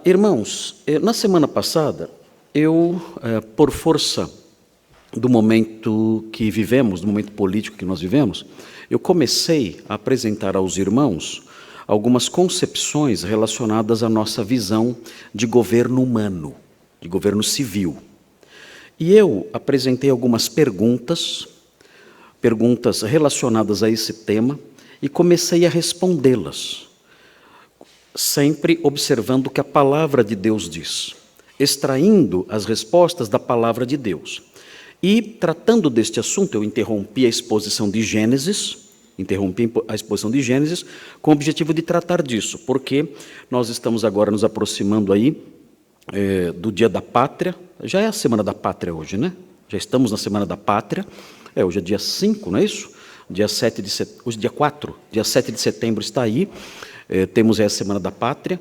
Irmãos, na semana passada, por força do momento que vivemos, do momento político que nós vivemos, eu comecei a apresentar aos irmãos algumas concepções relacionadas à nossa visão de governo humano, de governo civil. E eu apresentei algumas perguntas relacionadas a esse tema, e comecei a respondê-las, sempre observando o que a palavra de Deus diz, extraindo as respostas da palavra de Deus. E, tratando deste assunto, eu interrompi a exposição de Gênesis, com o objetivo de tratar disso, porque nós estamos agora nos aproximando aí do Dia da Pátria. Já é a Semana da Pátria hoje, né? Já estamos na Semana da Pátria. Hoje é dia 5, não é isso? Hoje é dia 4, dia 7 de setembro está aí. Temos a Semana da Pátria.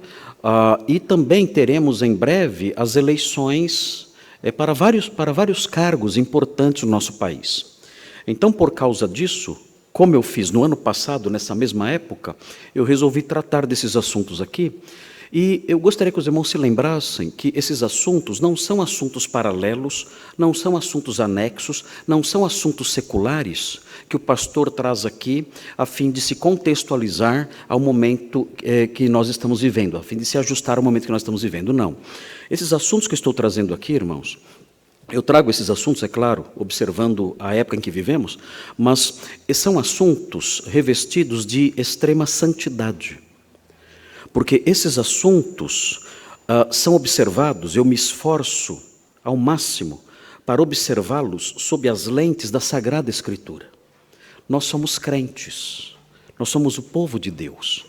E também teremos em breve as eleições para vários cargos importantes no nosso país. Então, por causa disso, como eu fiz no ano passado, nessa mesma época, eu resolvi tratar desses assuntos aqui. E eu gostaria que os irmãos se lembrassem que esses assuntos não são assuntos paralelos, não são assuntos anexos, não são assuntos seculares que o pastor traz aqui a fim de se contextualizar ao momento que nós estamos vivendo, a fim de se ajustar ao momento que nós estamos vivendo. Não. Esses assuntos que eu estou trazendo aqui, irmãos, eu trago esses assuntos, é claro, observando a época em que vivemos, mas são assuntos revestidos de extrema santidade. Porque esses assuntos são observados, eu me esforço ao máximo para observá-los sob as lentes da Sagrada Escritura. Nós somos crentes, nós somos o povo de Deus,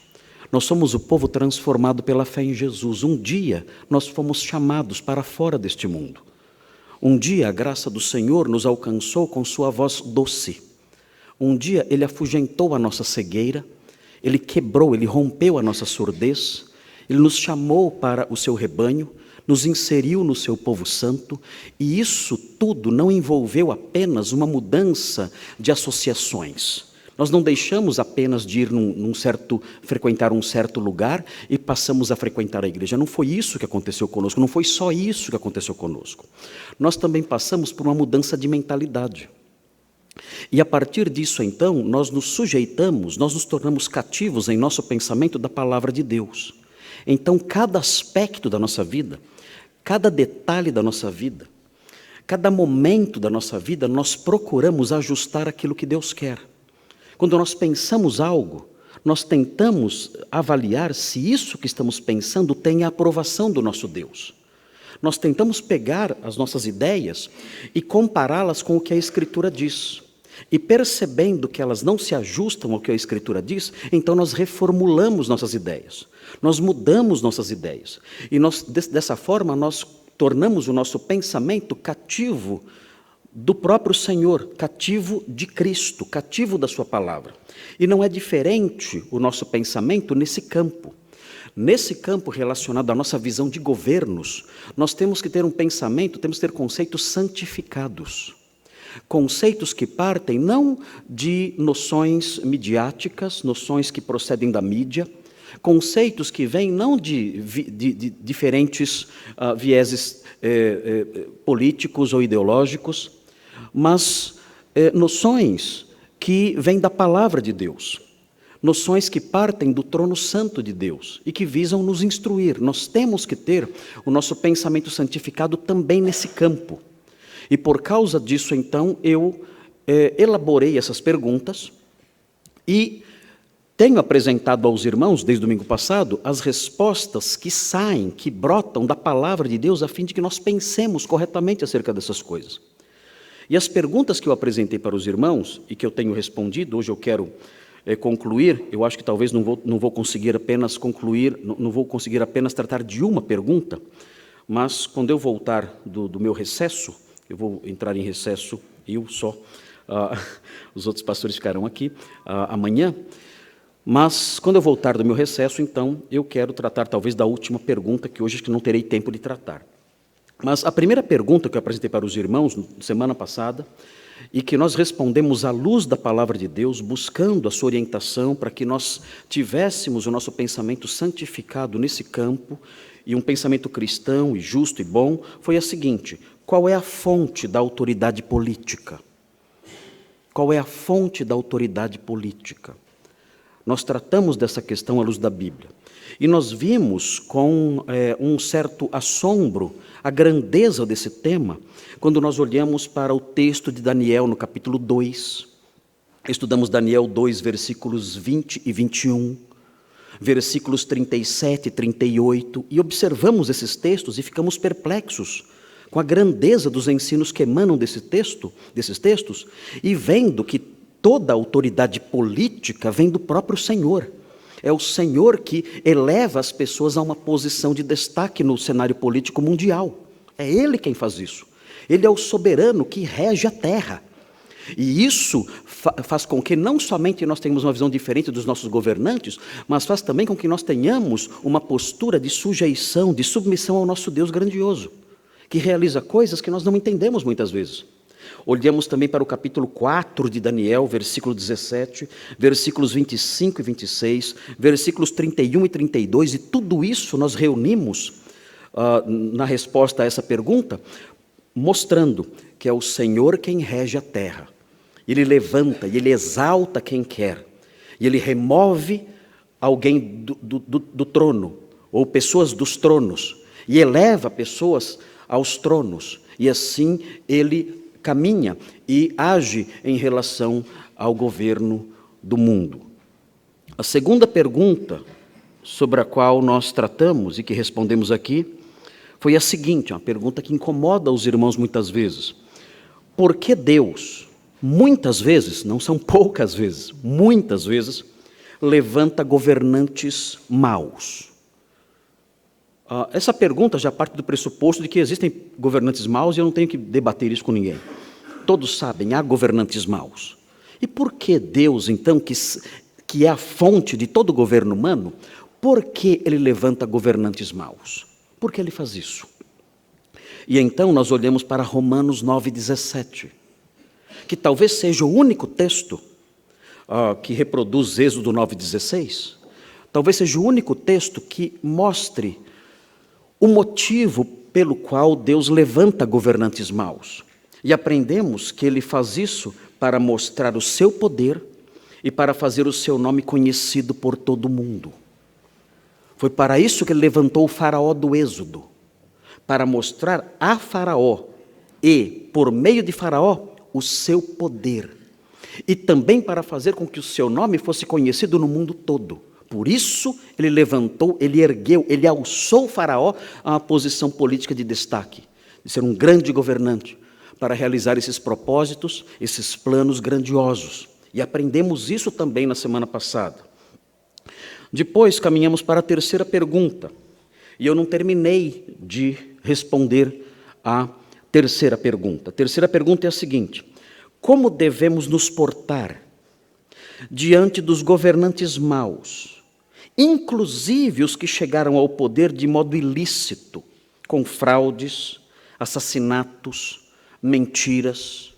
nós somos o povo transformado pela fé em Jesus. Um dia nós fomos chamados para fora deste mundo. Um dia a graça do Senhor nos alcançou com sua voz doce. Um dia Ele afugentou a nossa cegueira, Ele quebrou, Ele rompeu a nossa surdez, Ele nos chamou para o seu rebanho, nos inseriu no seu povo santo, e isso tudo não envolveu apenas uma mudança de associações. Nós não deixamos apenas de ir frequentar um certo lugar e passamos a frequentar a igreja. Não foi isso que aconteceu conosco, não foi só isso que aconteceu conosco. Nós também passamos por uma mudança de mentalidade. E a partir disso, então, nós nos sujeitamos, nós nos tornamos cativos em nosso pensamento da palavra de Deus. Então, cada aspecto da nossa vida, cada detalhe da nossa vida, cada momento da nossa vida, nós procuramos ajustar aquilo que Deus quer. Quando nós pensamos algo, nós tentamos avaliar se isso que estamos pensando tem a aprovação do nosso Deus. Nós tentamos pegar as nossas ideias e compará-las com o que a Escritura diz. E percebendo que elas não se ajustam ao que a Escritura diz, então nós reformulamos nossas ideias. Nós mudamos nossas ideias. E dessa forma, nós tornamos o nosso pensamento cativo do próprio Senhor, cativo de Cristo, cativo da sua palavra. E não é diferente o nosso pensamento nesse campo. Nesse campo relacionado à nossa visão de governos, nós temos que ter um pensamento, temos que ter conceitos santificados. Conceitos que partem não de noções midiáticas, noções que procedem da mídia, conceitos que vêm não de diferentes vieses políticos ou ideológicos, mas noções que vêm da palavra de Deus. Noções que partem do trono santo de Deus e que visam nos instruir. Nós temos que ter o nosso pensamento santificado também nesse campo. E por causa disso, então, eu elaborei essas perguntas e tenho apresentado aos irmãos, desde o domingo passado, as respostas que saem, que brotam da palavra de Deus, a fim de que nós pensemos corretamente acerca dessas coisas. E as perguntas que eu apresentei para os irmãos e que eu tenho respondido, hoje eu quero concluir, eu acho que talvez não vou conseguir apenas concluir, não vou conseguir apenas tratar de uma pergunta, mas quando eu voltar do meu recesso, eu vou entrar em recesso, eu só, os outros pastores ficarão aqui amanhã, mas quando eu voltar do meu recesso, então, eu quero tratar talvez da última pergunta, que hoje acho que não terei tempo de tratar. Mas a primeira pergunta que eu apresentei para os irmãos, semana passada, e que nós respondemos à luz da palavra de Deus, buscando a sua orientação para que nós tivéssemos o nosso pensamento santificado nesse campo, e um pensamento cristão e justo e bom, foi a seguinte: qual é a fonte da autoridade política? Qual é a fonte da autoridade política? Nós tratamos dessa questão à luz da Bíblia. E nós vimos com um certo assombro a grandeza desse tema, quando nós olhamos para o texto de Daniel, no capítulo 2. Estudamos Daniel 2, versículos 20 e 21, versículos 37 e 38, e observamos esses textos e ficamos perplexos com a grandeza dos ensinos que emanam desses textos, e vendo que toda a autoridade política vem do próprio Senhor. É o Senhor que eleva as pessoas a uma posição de destaque no cenário político mundial. É Ele quem faz isso. Ele é o soberano que rege a terra. E isso faz com que não somente nós tenhamos uma visão diferente dos nossos governantes, mas faz também com que nós tenhamos uma postura de sujeição, de submissão ao nosso Deus grandioso, que realiza coisas que nós não entendemos muitas vezes. Olhamos também para o capítulo 4 de Daniel, versículo 17, versículos 25 e 26, versículos 31 e 32, e tudo isso nós reunimos na resposta a essa pergunta, mostrando que é o Senhor quem rege a terra. Ele levanta e Ele exalta quem quer, e Ele remove alguém do trono, ou pessoas dos tronos, e eleva pessoas aos tronos, e assim Ele caminha e age em relação ao governo do mundo. A segunda pergunta sobre a qual nós tratamos e que respondemos aqui foi a seguinte, uma pergunta que incomoda os irmãos muitas vezes. Por que Deus, muitas vezes, não são poucas vezes, muitas vezes, levanta governantes maus? Essa pergunta já parte do pressuposto de que existem governantes maus e eu não tenho que debater isso com ninguém. Todos sabem, há governantes maus. E por que Deus, então, que é a fonte de todo governo humano, por que Ele levanta governantes maus? Por que Ele faz isso? E então nós olhamos para Romanos 9,17, que talvez seja o único texto que reproduz Êxodo 9,16, talvez seja o único texto que mostre o motivo pelo qual Deus levanta governantes maus. E aprendemos que Ele faz isso para mostrar o seu poder e para fazer o seu nome conhecido por todo mundo. Foi para isso que Ele levantou o faraó do Êxodo, para mostrar a faraó e, por meio de faraó, o seu poder. E também para fazer com que o seu nome fosse conhecido no mundo todo. Por isso, Ele levantou, Ele ergueu, Ele alçou o faraó a uma posição política de destaque, de ser um grande governante, para realizar esses propósitos, esses planos grandiosos. E aprendemos isso também na semana passada. Depois, caminhamos para a terceira pergunta. E eu não terminei de responder a terceira pergunta. A terceira pergunta é a seguinte: como devemos nos portar diante dos governantes maus, inclusive os que chegaram ao poder de modo ilícito, com fraudes, assassinatos, mentiras?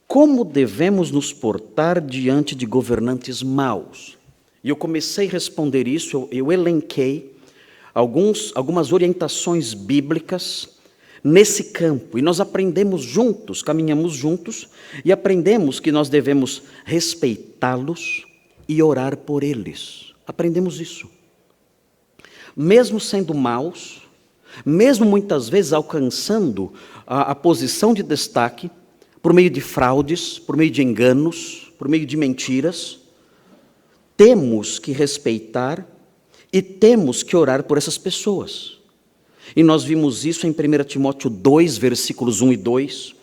Como devemos nos portar diante de governantes maus? E eu comecei a responder isso, eu elenquei algumas orientações bíblicas nesse campo, e nós aprendemos juntos, caminhamos juntos, e aprendemos que nós devemos respeitá-los e orar por eles. Aprendemos isso. Mesmo sendo maus, mesmo muitas vezes alcançando a posição de destaque, por meio de fraudes, por meio de enganos, por meio de mentiras, temos que respeitar e temos que orar por essas pessoas. E nós vimos isso em 1 Timóteo 2, versículos 1 e 2,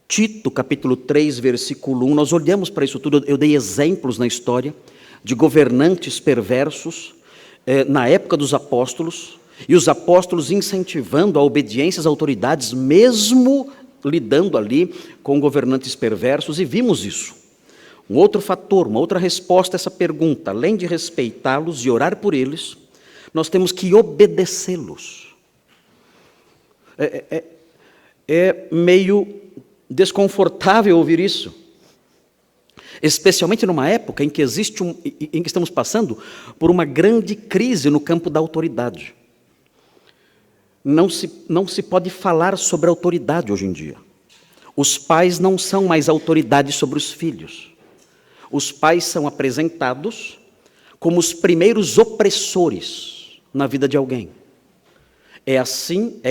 Tito, capítulo 3, versículo 1, nós olhamos para isso tudo, eu dei exemplos na história de governantes perversos na época dos apóstolos, e os apóstolos incentivando a obediência às autoridades, mesmo lidando ali com governantes perversos, e vimos isso. Um outro fator, uma outra resposta a essa pergunta, além de respeitá-los e orar por eles, nós temos que obedecê-los. É meio desconfortável ouvir isso, especialmente numa época em que em que estamos passando por uma grande crise no campo da autoridade. Não se pode falar sobre autoridade hoje em dia. Os pais não são mais autoridade sobre os filhos. Os pais são apresentados como os primeiros opressores na vida de alguém. É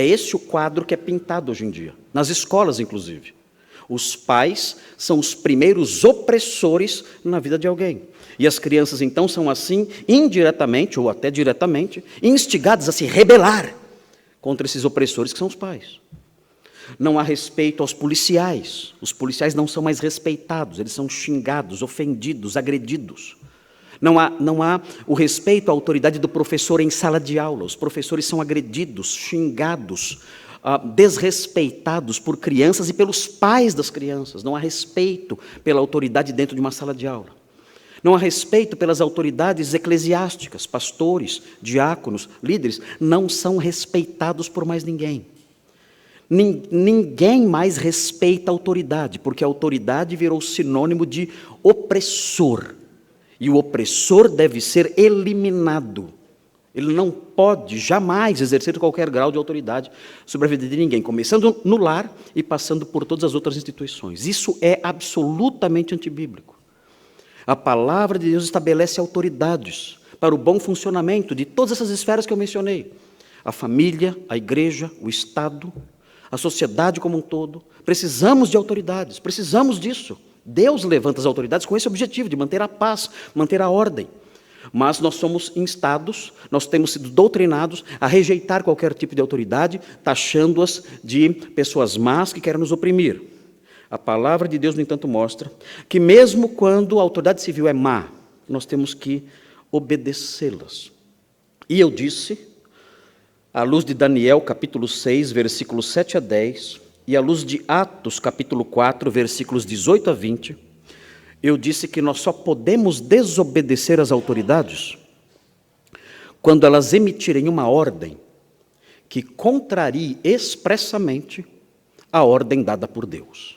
esse o quadro que é pintado hoje em dia, nas escolas inclusive. Os pais são os primeiros opressores na vida de alguém. E as crianças então são assim, indiretamente ou até diretamente, instigadas a se rebelar contra esses opressores que são os pais. Não há respeito aos policiais. Os policiais não são mais respeitados, eles são xingados, ofendidos, agredidos. Não há o respeito à autoridade do professor em sala de aula. Os professores são agredidos, xingados, desrespeitados por crianças e pelos pais das crianças. Não há respeito pela autoridade dentro de uma sala de aula. Não há respeito pelas autoridades eclesiásticas, pastores, diáconos, líderes. Não são respeitados por mais ninguém. Ninguém mais respeita a autoridade, porque a autoridade virou sinônimo de opressor. E o opressor deve ser eliminado. Ele não pode jamais exercer qualquer grau de autoridade sobre a vida de ninguém, começando no lar e passando por todas as outras instituições. Isso é absolutamente antibíblico. A palavra de Deus estabelece autoridades para o bom funcionamento de todas essas esferas que eu mencionei. A família, a igreja, o Estado, a sociedade como um todo. Precisamos de autoridades, precisamos disso. Deus levanta as autoridades com esse objetivo, de manter a paz, manter a ordem. Mas nós somos instados, nós temos sido doutrinados a rejeitar qualquer tipo de autoridade, taxando-as de pessoas más que querem nos oprimir. A palavra de Deus, no entanto, mostra que mesmo quando a autoridade civil é má, nós temos que obedecê-las. E eu disse, à luz de Daniel, capítulo 6, versículos 7 a 10, e à luz de Atos, capítulo 4, versículos 18 a 20, eu disse que nós só podemos desobedecer às autoridades quando elas emitirem uma ordem que contrarie expressamente a ordem dada por Deus.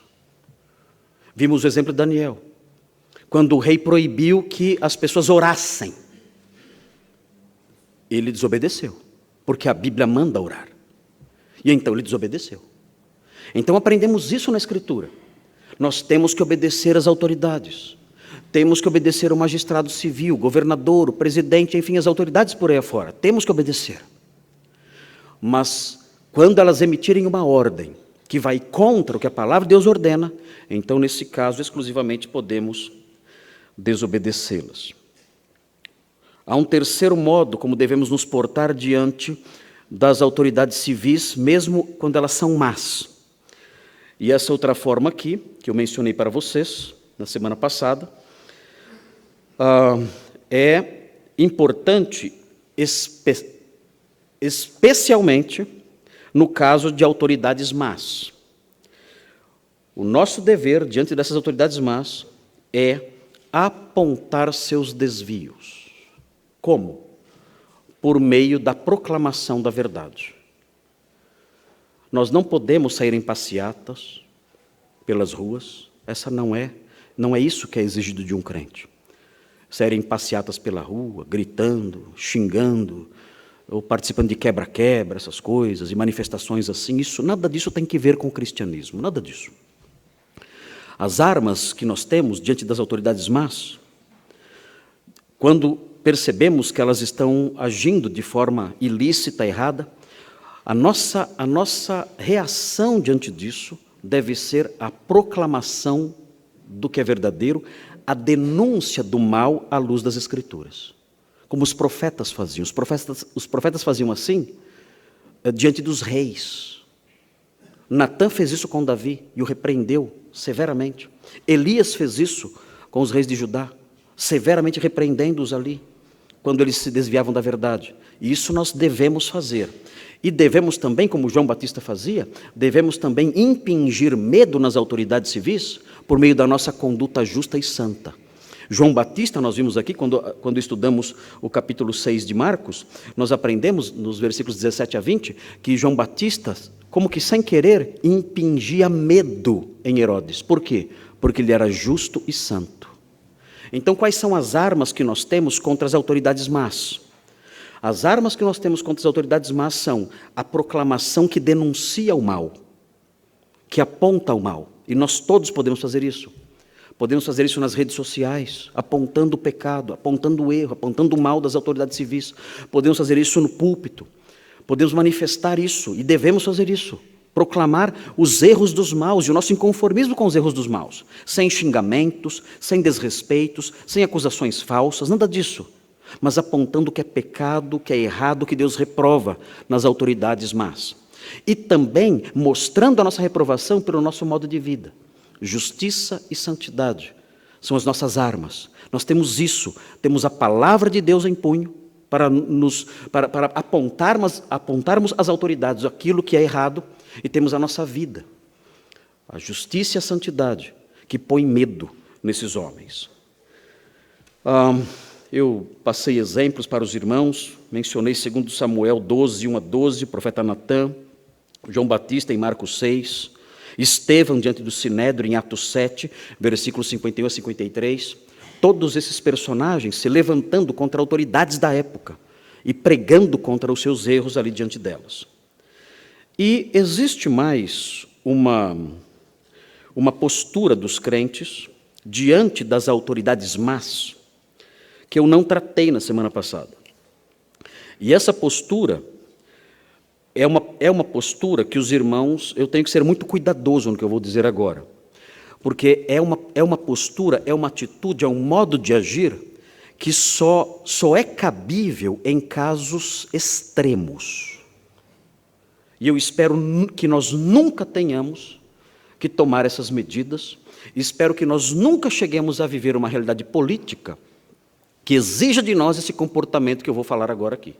Vimos o exemplo de Daniel, quando o rei proibiu que as pessoas orassem. Ele desobedeceu, porque a Bíblia manda orar. E então ele desobedeceu. Então aprendemos isso na Escritura. Nós temos que obedecer às autoridades. Temos que obedecer ao magistrado civil, governador, o presidente, enfim, as autoridades por aí afora. Temos que obedecer. Mas quando elas emitirem uma ordem que vai contra o que a palavra de Deus ordena, então, nesse caso, exclusivamente podemos desobedecê-las. Há um terceiro modo como devemos nos portar diante das autoridades civis, mesmo quando elas são más. E essa outra forma aqui, que eu mencionei para vocês na semana passada, é importante, especialmente no caso de autoridades más. O nosso dever diante dessas autoridades más é apontar seus desvios. Como? Por meio da proclamação da verdade. Nós não podemos sair em passeatas pelas ruas. Essa não é isso que é exigido de um crente. Sair em passeatas pela rua, gritando, xingando, ou participando de quebra-quebra, essas coisas, e manifestações assim, nada disso tem que ver com o cristianismo, nada disso. As armas que nós temos diante das autoridades más, quando percebemos que elas estão agindo de forma ilícita, errada, a nossa reação diante disso deve ser a proclamação do que é verdadeiro, a denúncia do mal à luz das Escrituras. Como os profetas faziam. Os profetas faziam assim diante dos reis. Natã fez isso com Davi e o repreendeu severamente. Elias fez isso com os reis de Judá, severamente repreendendo-os ali, quando eles se desviavam da verdade. E isso nós devemos fazer. E devemos também, como João Batista fazia, devemos também impingir medo nas autoridades civis por meio da nossa conduta justa e santa. João Batista, nós vimos aqui, quando estudamos o capítulo 6 de Marcos, nós aprendemos, nos versículos 17 a 20, que João Batista, como que sem querer, impingia medo em Herodes. Por quê? Porque ele era justo e santo. Então, quais são as armas que nós temos contra as autoridades más? As armas que nós temos contra as autoridades más são a proclamação que denuncia o mal, que aponta o mal. E nós todos podemos fazer isso. Podemos fazer isso nas redes sociais, apontando o pecado, apontando o erro, apontando o mal das autoridades civis. Podemos fazer isso no púlpito. Podemos manifestar isso e devemos fazer isso. Proclamar os erros dos maus e o nosso inconformismo com os erros dos maus. Sem xingamentos, sem desrespeitos, sem acusações falsas, nada disso. Mas apontando o que é pecado, o que é errado, o que Deus reprova nas autoridades más. E também mostrando a nossa reprovação pelo nosso modo de vida. Justiça e santidade são as nossas armas. Nós temos isso, temos a palavra de Deus em punho para apontarmos às autoridades aquilo que é errado, e temos a nossa vida, a justiça e a santidade, que põe medo nesses homens. Eu passei exemplos para os irmãos, mencionei 2 Samuel 12, 1-12, o profeta Natã, João Batista em Marcos 6, Estevão diante do Sinédrio em Atos 7, versículos 51-53, todos esses personagens se levantando contra autoridades da época e pregando contra os seus erros ali diante delas. E existe mais uma postura dos crentes diante das autoridades más que eu não tratei na semana passada. E essa postura é uma postura que os irmãos, eu tenho que ser muito cuidadoso no que eu vou dizer agora, porque é uma postura, é uma atitude, é um modo de agir que só é cabível em casos extremos. E eu espero que nós nunca tenhamos que tomar essas medidas, espero que nós nunca cheguemos a viver uma realidade política que exija de nós esse comportamento que eu vou falar agora aqui.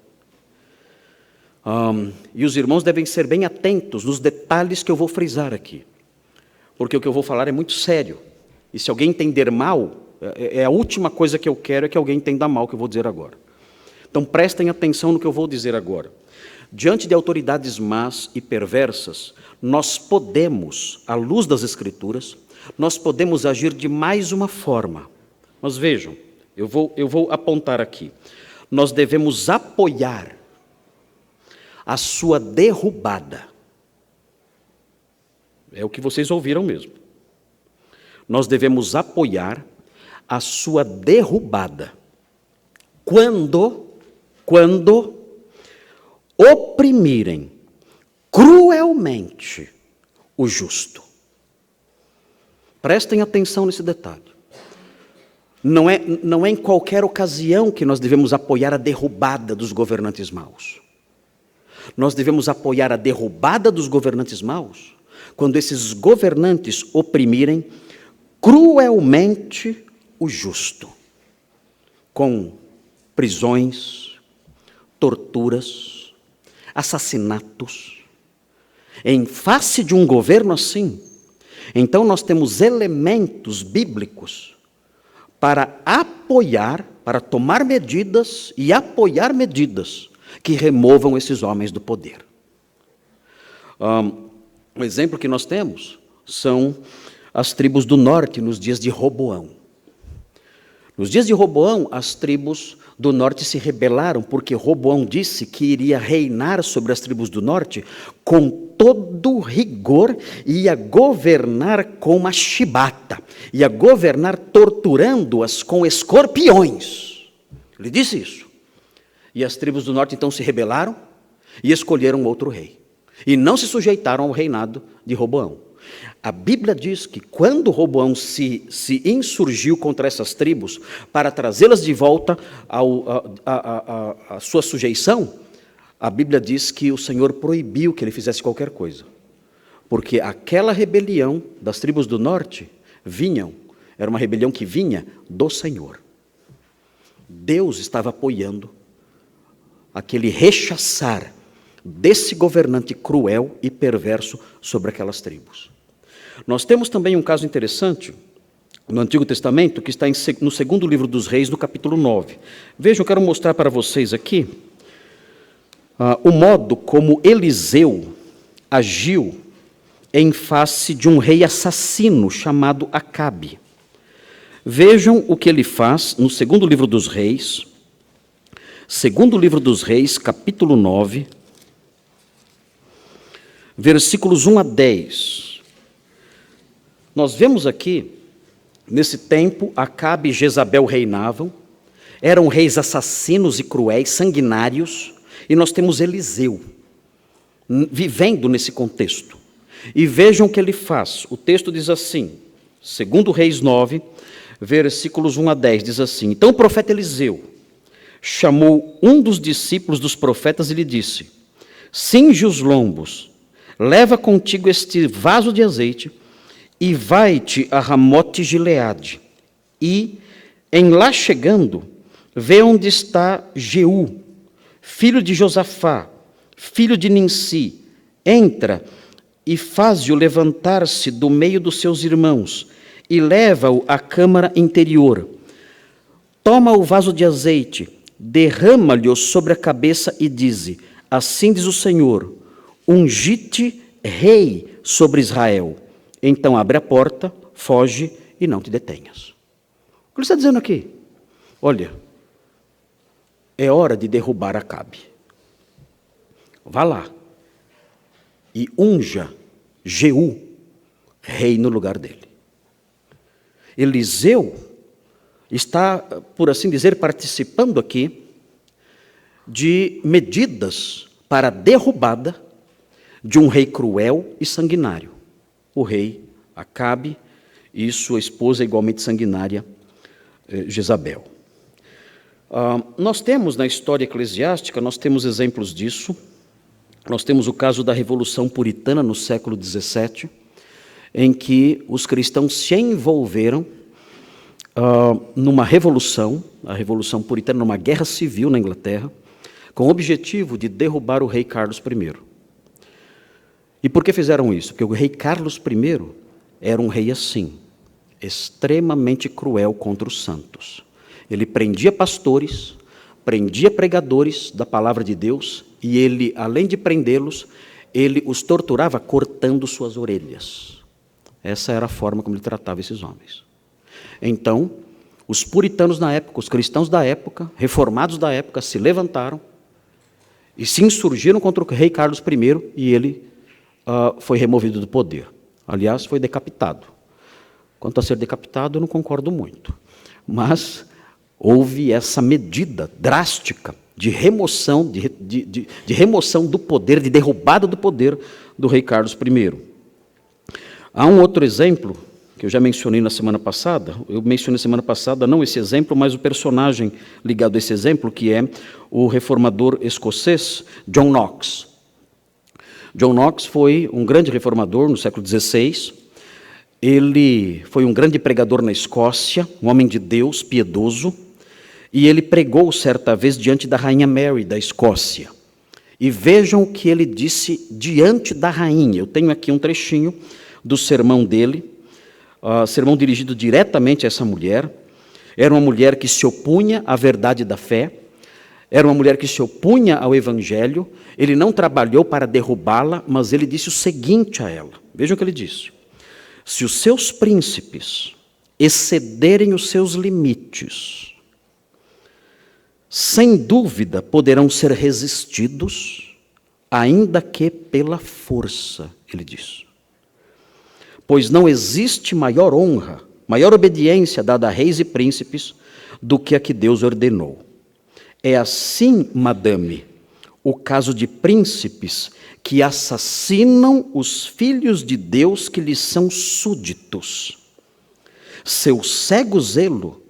E os irmãos devem ser bem atentos nos detalhes que eu vou frisar aqui, porque o que eu vou falar é muito sério, e se alguém entender mal, a última coisa que eu quero é que alguém entenda mal o que eu vou dizer agora. Então prestem atenção no que eu vou dizer agora. Diante de autoridades más e perversas, nós podemos, à luz das Escrituras, nós podemos agir de mais uma forma. Mas vejam, eu vou apontar aqui. Nós devemos apoiar a sua derrubada. É o que vocês ouviram mesmo. Nós devemos apoiar a sua derrubada. Quando oprimirem cruelmente o justo. Prestem atenção nesse detalhe. Não é em qualquer ocasião que nós devemos apoiar a derrubada dos governantes maus. Nós devemos apoiar a derrubada dos governantes maus quando esses governantes oprimirem cruelmente o justo, com prisões, torturas, assassinatos. Em face de um governo assim, então nós temos elementos bíblicos para apoiar, para tomar medidas e apoiar medidas que removam esses homens do poder. Um exemplo que nós temos são as tribos do norte nos dias de Roboão. Nos dias de Roboão, as tribos do norte se rebelaram, porque Roboão disse que iria reinar sobre as tribos do norte com todo rigor, e ia governar com uma chibata, ia governar torturando-as com escorpiões. Ele disse isso. E as tribos do norte então se rebelaram e escolheram outro rei. E não se sujeitaram ao reinado de Roboão. A Bíblia diz que quando Roboão se insurgiu contra essas tribos para trazê-las de volta à sua sujeição, a Bíblia diz que o Senhor proibiu que ele fizesse qualquer coisa. Porque aquela rebelião das tribos do norte era uma rebelião que vinha do Senhor. Deus estava apoiando aquele rechaçar desse governante cruel e perverso sobre aquelas tribos. Nós temos também um caso interessante no Antigo Testamento, que está no segundo livro dos Reis, no capítulo 9. Vejam, eu quero mostrar para vocês aqui o modo como Eliseu agiu em face de um rei assassino chamado Acabe. Vejam o que ele faz no segundo livro dos Reis, capítulo 9, versículos 1 a 10. Nós vemos aqui, nesse tempo, Acabe e Jezabel reinavam, eram reis assassinos e cruéis, sanguinários, e nós temos Eliseu vivendo nesse contexto. E vejam o que ele faz. O texto diz assim, segundo Reis 9, versículos 1 a 10, diz assim: Então o profeta Eliseu chamou um dos discípulos dos profetas e lhe disse: Cinge os lombos, leva contigo este vaso de azeite e vai-te a Ramote Gileade. E, em lá chegando, vê onde está Jeú, filho de Josafá, filho de Ninsi. Entra e faz-o levantar-se do meio dos seus irmãos e leva-o à câmara interior. Toma o vaso de azeite, derrama-lhe-o sobre a cabeça e dize: Assim diz o Senhor, ungi-te rei sobre Israel. Então abre a porta, foge e não te detenhas. O que ele está dizendo aqui? Olha, é hora de derrubar Acabe. Vá lá e unja Jeú, rei no lugar dele. Eliseu está, por assim dizer, participando aqui de medidas para a derrubada de um rei cruel e sanguinário, o rei Acabe e sua esposa igualmente sanguinária, Jezabel. Nós temos na história eclesiástica, nós temos exemplos disso. Nós temos o caso da Revolução Puritana no século XVII, em que os cristãos se envolveram numa revolução, a Revolução Puritana, numa guerra civil na Inglaterra, com o objetivo de derrubar o rei Carlos I. E por que fizeram isso? Porque o rei Carlos I era um rei assim, extremamente cruel contra os santos. Ele prendia pastores, prendia pregadores da palavra de Deus, e ele, além de prendê-los, ele os torturava cortando suas orelhas. Essa era a forma como ele tratava esses homens. Então, os puritanos na época, os cristãos da época, reformados da época, se levantaram e se insurgiram contra o rei Carlos I, e ele foi removido do poder. Aliás, foi decapitado. Quanto a ser decapitado, eu não concordo muito. Mas houve essa medida drástica de remoção, de remoção do poder, de derrubada do poder do rei Carlos I. Há um outro exemplo, que eu já mencionei na semana passada, eu mencionei semana passada, não esse exemplo, mas o personagem ligado a esse exemplo, que é o reformador escocês John Knox. John Knox foi um grande reformador no século XVI, ele foi um grande pregador na Escócia, um homem de Deus, piedoso, e ele pregou certa vez diante da rainha Mary da Escócia. E vejam o que ele disse diante da rainha. Eu tenho aqui um trechinho do sermão dele, sermão dirigido diretamente a essa mulher. Era uma mulher que se opunha à verdade da fé, era uma mulher que se opunha ao evangelho. Ele não trabalhou para derrubá-la, mas ele disse o seguinte a ela. Vejam o que ele disse: se os seus príncipes excederem os seus limites, sem dúvida poderão ser resistidos, ainda que pela força, ele diz. Pois não existe maior honra, maior obediência dada a reis e príncipes do que a que Deus ordenou. É assim, madame, o caso de príncipes que assassinam os filhos de Deus que lhes são súditos. Seu cego zelo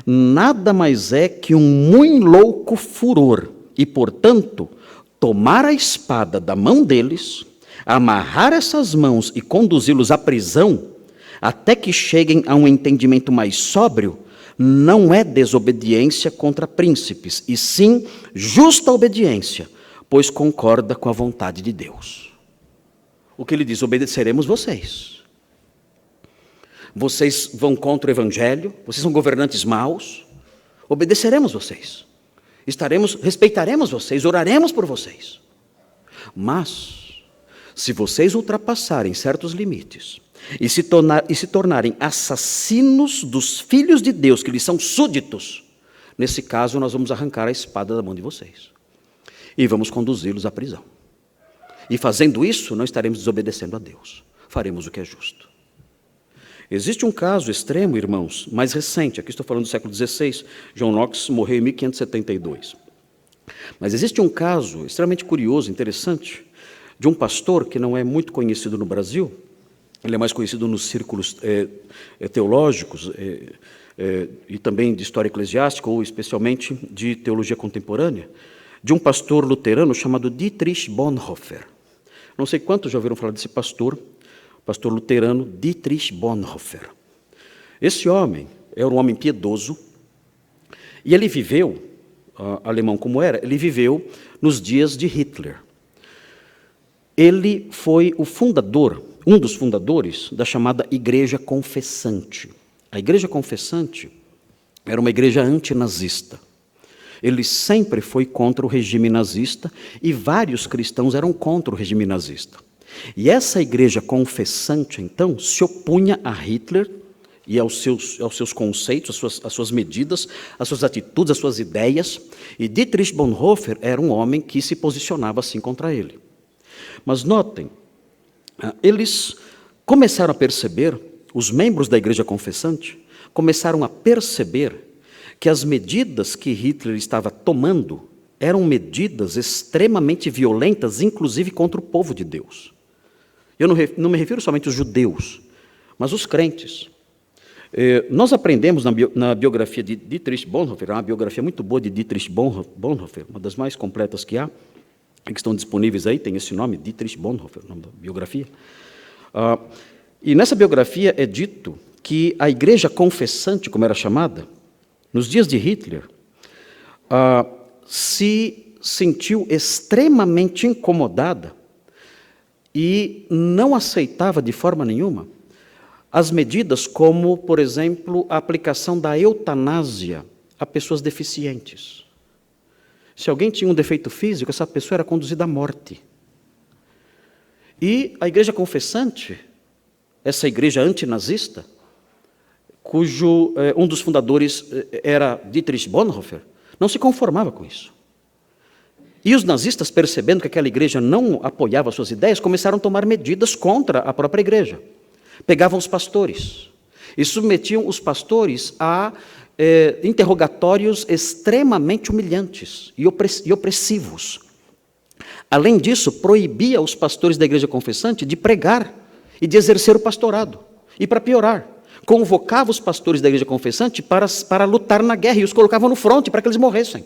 nada mais é que um muito louco furor, e, portanto, tomar a espada da mão deles, amarrar essas mãos e conduzi-los à prisão, até que cheguem a um entendimento mais sóbrio, não é desobediência contra príncipes, e sim justa obediência, pois concorda com a vontade de Deus. O que ele diz? Obedeceremos vocês. Vocês vão contra o evangelho, vocês são governantes maus, obedeceremos vocês. Respeitaremos vocês, oraremos por vocês. Mas, Se vocês ultrapassarem certos limites e se tornarem assassinos dos filhos de Deus, que lhes são súditos, nesse caso nós vamos arrancar a espada da mão de vocês e vamos conduzi-los à prisão. E fazendo isso, não estaremos desobedecendo a Deus. Faremos o que é justo. Existe um caso extremo, irmãos, mais recente. Aqui estou falando do século XVI. John Knox morreu em 1572. Mas existe um caso extremamente curioso, interessante, de um pastor que não é muito conhecido no Brasil. Ele é mais conhecido nos círculos teológicos e também de história eclesiástica, ou especialmente de teologia contemporânea, de um pastor luterano chamado Dietrich Bonhoeffer. Não sei quantos já ouviram falar desse pastor luterano Dietrich Bonhoeffer. Esse homem era um homem piedoso e ele viveu, alemão como era, ele viveu nos dias de Hitler. Ele foi o fundador, um dos fundadores da chamada Igreja Confessante. A Igreja Confessante era uma igreja antinazista. Ele sempre foi contra o regime nazista e vários cristãos eram contra o regime nazista. E essa igreja confessante, então, se opunha a Hitler e aos seus conceitos, às suas medidas, às suas atitudes, às suas ideias. E Dietrich Bonhoeffer era um homem que se posicionava assim contra ele. Mas notem, eles começaram a perceber, os membros da igreja confessante começaram a perceber que as medidas que Hitler estava tomando eram medidas extremamente violentas, inclusive contra o povo de Deus. Eu não me refiro somente aos judeus, mas os crentes. Nós aprendemos na biografia de Dietrich Bonhoeffer, uma biografia muito boa de Dietrich Bonhoeffer, uma das mais completas que há, que estão disponíveis aí, tem esse nome, Dietrich Bonhoeffer, o nome da biografia. E nessa biografia é dito que a igreja confessante, como era chamada, nos dias de Hitler, se sentiu extremamente incomodada e não aceitava de forma nenhuma as medidas como, por exemplo, a aplicação da eutanásia a pessoas deficientes. Se alguém tinha um defeito físico, essa pessoa era conduzida à morte. E a igreja confessante, essa igreja antinazista, cujo um dos fundadores era Dietrich Bonhoeffer, não se conformava com isso. E os nazistas, percebendo que aquela igreja não apoiava suas ideias, começaram a tomar medidas contra a própria igreja. Pegavam os pastores e submetiam os pastores a interrogatórios extremamente humilhantes e opressivos. Além disso, proibia os pastores da igreja confessante de pregar e de exercer o pastorado. E para piorar, convocava os pastores da igreja confessante para lutar na guerra e os colocavam no fronte para que eles morressem.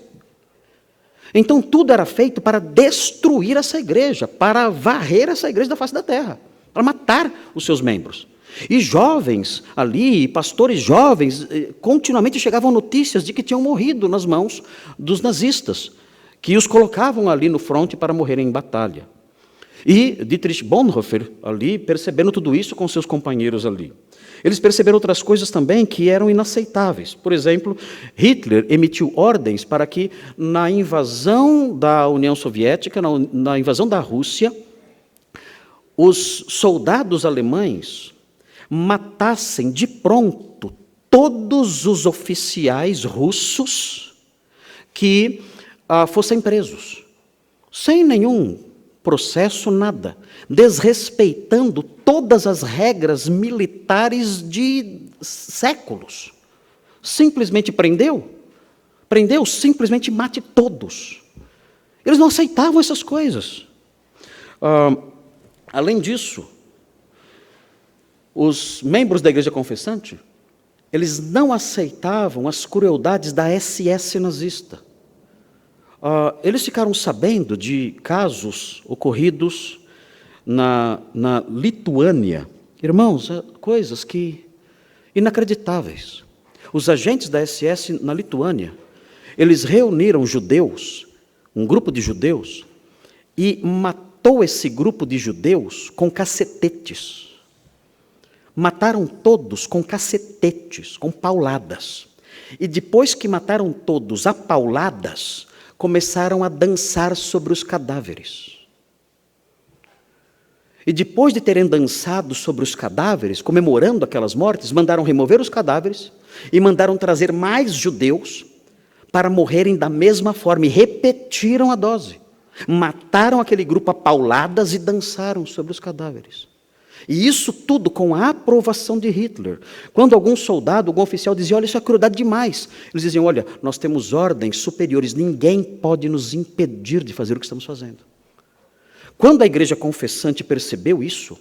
Então tudo era feito para destruir essa igreja, para varrer essa igreja da face da terra, para matar os seus membros. E jovens ali, pastores jovens, continuamente chegavam notícias de que tinham morrido nas mãos dos nazistas, que os colocavam ali no fronte para morrerem em batalha. E Dietrich Bonhoeffer, ali, percebendo tudo isso com seus companheiros ali. Eles perceberam outras coisas também que eram inaceitáveis. Por exemplo, Hitler emitiu ordens para que na invasão da União Soviética, na invasão da Rússia, os soldados alemães matassem de pronto todos os oficiais russos que fossem presos, sem nenhum processo, nada, desrespeitando todas as regras militares de séculos. Simplesmente prendeu, simplesmente mate todos. Eles não aceitavam essas coisas. Além disso, os membros da igreja confessante, eles não aceitavam as crueldades da SS nazista. Eles ficaram sabendo de casos ocorridos na Lituânia. Irmãos, coisas que inacreditáveis. Os agentes da SS na Lituânia, eles reuniram judeus, um grupo de judeus, e matou esse grupo de judeus com cacetetes. Mataram todos com cacetetes, com pauladas. E depois que mataram todos a pauladas, começaram a dançar sobre os cadáveres. E depois de terem dançado sobre os cadáveres, comemorando aquelas mortes, mandaram remover os cadáveres e mandaram trazer mais judeus para morrerem da mesma forma. E repetiram a dose. Mataram aquele grupo a pauladas e dançaram sobre os cadáveres. E isso tudo com a aprovação de Hitler. Quando algum soldado, algum oficial dizia, olha, isso é crueldade demais. Eles diziam, olha, nós temos ordens superiores, ninguém pode nos impedir de fazer o que estamos fazendo. Quando a igreja confessante percebeu isso,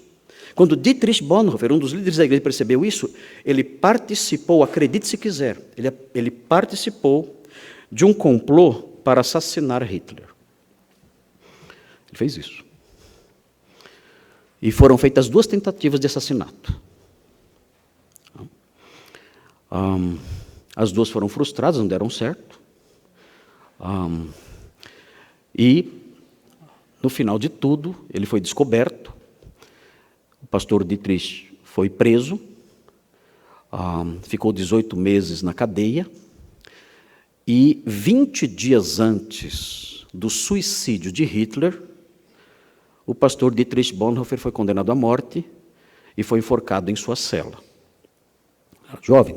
quando Dietrich Bonhoeffer, um dos líderes da igreja, percebeu isso, ele participou, acredite se quiser, ele participou de um complô para assassinar Hitler. Ele fez isso. E foram feitas 2 tentativas de assassinato. As 2 foram frustradas, não deram certo. E, no final de tudo, ele foi descoberto. O pastor Dietrich foi preso, ficou 18 meses na cadeia, e 20 dias antes do suicídio de Hitler, o pastor Dietrich Bonhoeffer foi condenado à morte e foi enforcado em sua cela. Era jovem,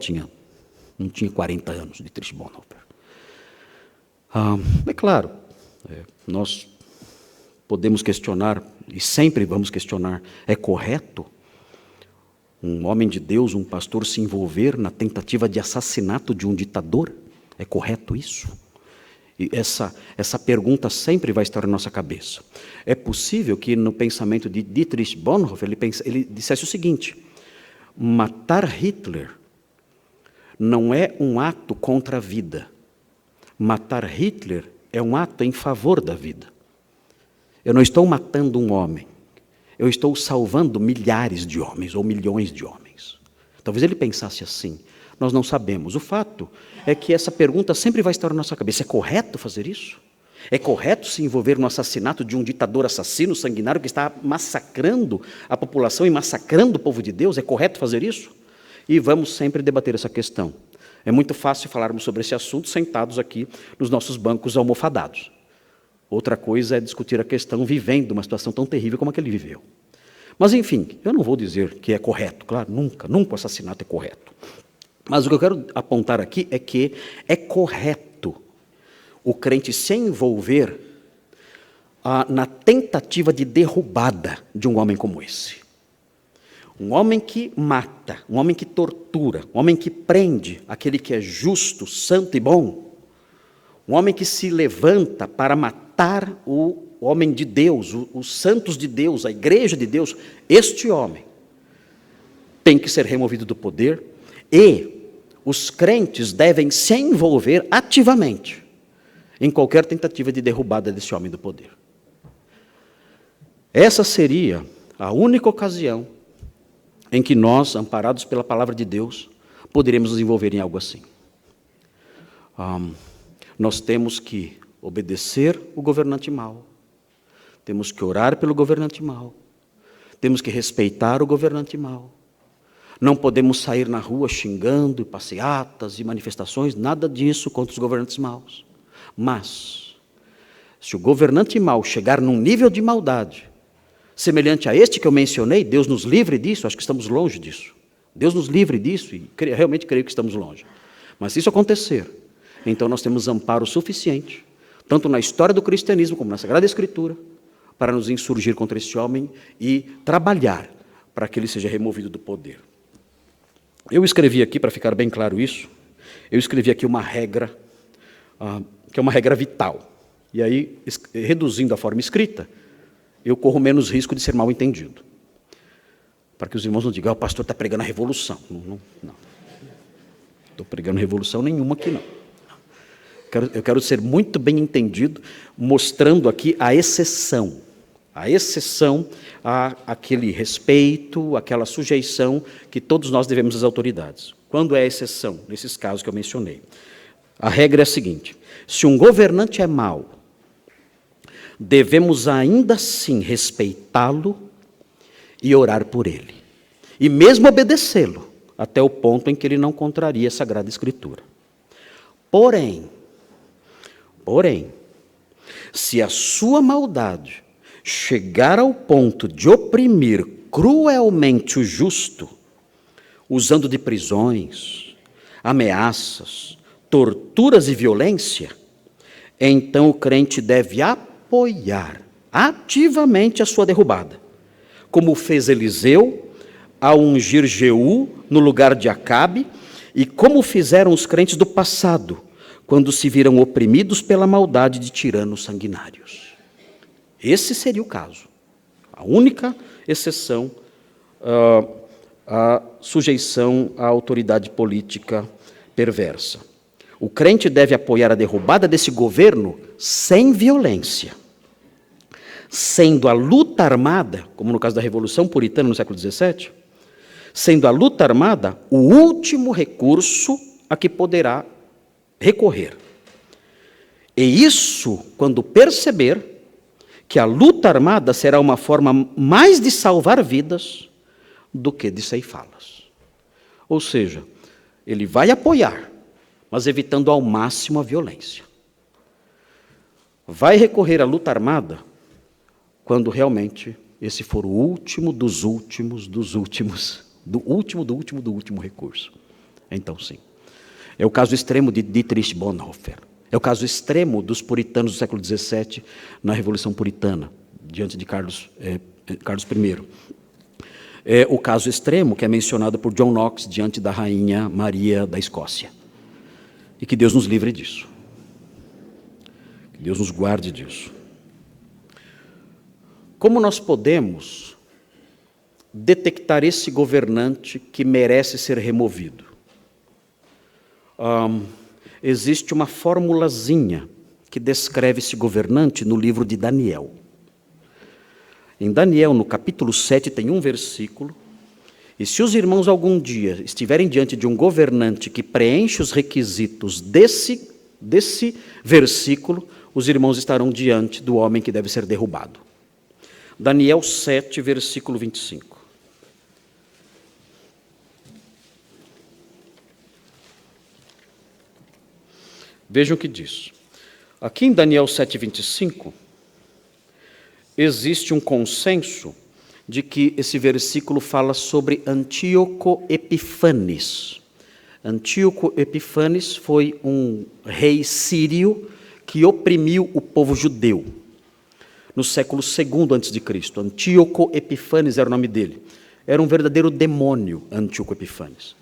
não tinha 40 anos, Dietrich Bonhoeffer. É claro, nós podemos questionar, e sempre vamos questionar, é correto um homem de Deus, um pastor, se envolver na tentativa de assassinato de um ditador? É correto isso? E essa pergunta sempre vai estar na nossa cabeça. É possível que no pensamento de Dietrich Bonhoeffer ele dissesse o seguinte: matar Hitler não é um ato contra a vida. Matar Hitler é um ato em favor da vida. Eu não estou matando um homem, eu estou salvando milhares de homens ou milhões de homens. Talvez ele pensasse assim. Nós não sabemos. O fato é que essa pergunta sempre vai estar na nossa cabeça. É correto fazer isso? É correto se envolver no assassinato de um ditador assassino, sanguinário, que está massacrando a população e massacrando o povo de Deus? É correto fazer isso? E vamos sempre debater essa questão. É muito fácil falarmos sobre esse assunto sentados aqui nos nossos bancos almofadados. Outra coisa é discutir a questão vivendo uma situação tão terrível como a que ele viveu. Mas, enfim, eu não vou dizer que é correto. Claro, nunca o assassinato é correto. Mas o que eu quero apontar aqui é que é correto o crente se envolver na tentativa de derrubada de um homem como esse. Um homem que mata, um homem que tortura, um homem que prende aquele que é justo, santo e bom, um homem que se levanta para matar o homem de Deus, os santos de Deus, a igreja de Deus. Este homem tem que ser removido do poder. E os crentes devem se envolver ativamente em qualquer tentativa de derrubada desse homem do poder. Essa seria a única ocasião em que nós, amparados pela palavra de Deus, poderemos nos envolver em algo assim. Nós temos que obedecer o governante mau, temos que orar pelo governante mau, temos que respeitar o governante mau. Não podemos sair na rua xingando, passeatas e manifestações, nada disso contra os governantes maus. Mas, se o governante mau chegar num nível de maldade semelhante a este que eu mencionei, Deus nos livre disso, acho que estamos longe disso. Deus nos livre disso, e realmente creio que estamos longe. Mas se isso acontecer, então nós temos amparo suficiente, tanto na história do cristianismo como na Sagrada Escritura, para nos insurgir contra esse homem e trabalhar para que ele seja removido do poder. Eu escrevi aqui, para ficar bem claro isso, eu escrevi aqui uma regra, que é uma regra vital. E aí, reduzindo a forma escrita, eu corro menos risco de ser mal entendido. Para que os irmãos não digam, o pastor está pregando a revolução. Não. Estou pregando revolução nenhuma aqui, não. Eu quero ser muito bem entendido, mostrando aqui a exceção àquele respeito, àquela sujeição que todos nós devemos às autoridades. Quando é a exceção? Nesses casos que eu mencionei. A regra é a seguinte: se um governante é mau, devemos ainda assim respeitá-lo e orar por ele. E mesmo obedecê-lo, até o ponto em que ele não contraria a Sagrada Escritura. Porém, se a sua maldade chegar ao ponto de oprimir cruelmente o justo, usando de prisões, ameaças, torturas e violência, então o crente deve apoiar ativamente a sua derrubada, como fez Eliseu ao ungir Jeú no lugar de Acabe, e como fizeram os crentes do passado, quando se viram oprimidos pela maldade de tiranos sanguinários. Esse seria o caso. A única exceção, a sujeição à autoridade política perversa. O crente deve apoiar a derrubada desse governo sem violência, sendo a luta armada, como no caso da Revolução Puritana no século XVII, sendo a luta armada o último recurso a que poderá recorrer. E isso quando perceber que a luta armada será uma forma mais de salvar vidas do que de ceifá-las. Ou seja, ele vai apoiar, mas evitando ao máximo a violência. Vai recorrer à luta armada quando realmente esse for o último dos últimos dos últimos, do último recurso. Então, sim. É o caso extremo de Dietrich Bonhoeffer. É o caso extremo dos puritanos do século XVII na Revolução Puritana, diante de Carlos I. É o caso extremo que é mencionado por John Knox diante da Rainha Maria da Escócia. E que Deus nos livre disso. Que Deus nos guarde disso. Como nós podemos detectar esse governante que merece ser removido? Existe uma formulazinha que descreve esse governante no livro de Daniel. Em Daniel, no capítulo 7, tem um versículo, e se os irmãos algum dia estiverem diante de um governante que preenche os requisitos desse versículo, os irmãos estarão diante do homem que deve ser derrubado. Daniel 7, versículo 25. Vejam o que diz. Aqui em Daniel 7, 25, existe um consenso de que esse versículo fala sobre Antíoco Epifanes. Antíoco Epifanes foi um rei sírio que oprimiu o povo judeu no século II a.C. Antíoco Epifanes era o nome dele. Era um verdadeiro demônio, Antíoco Epifanes.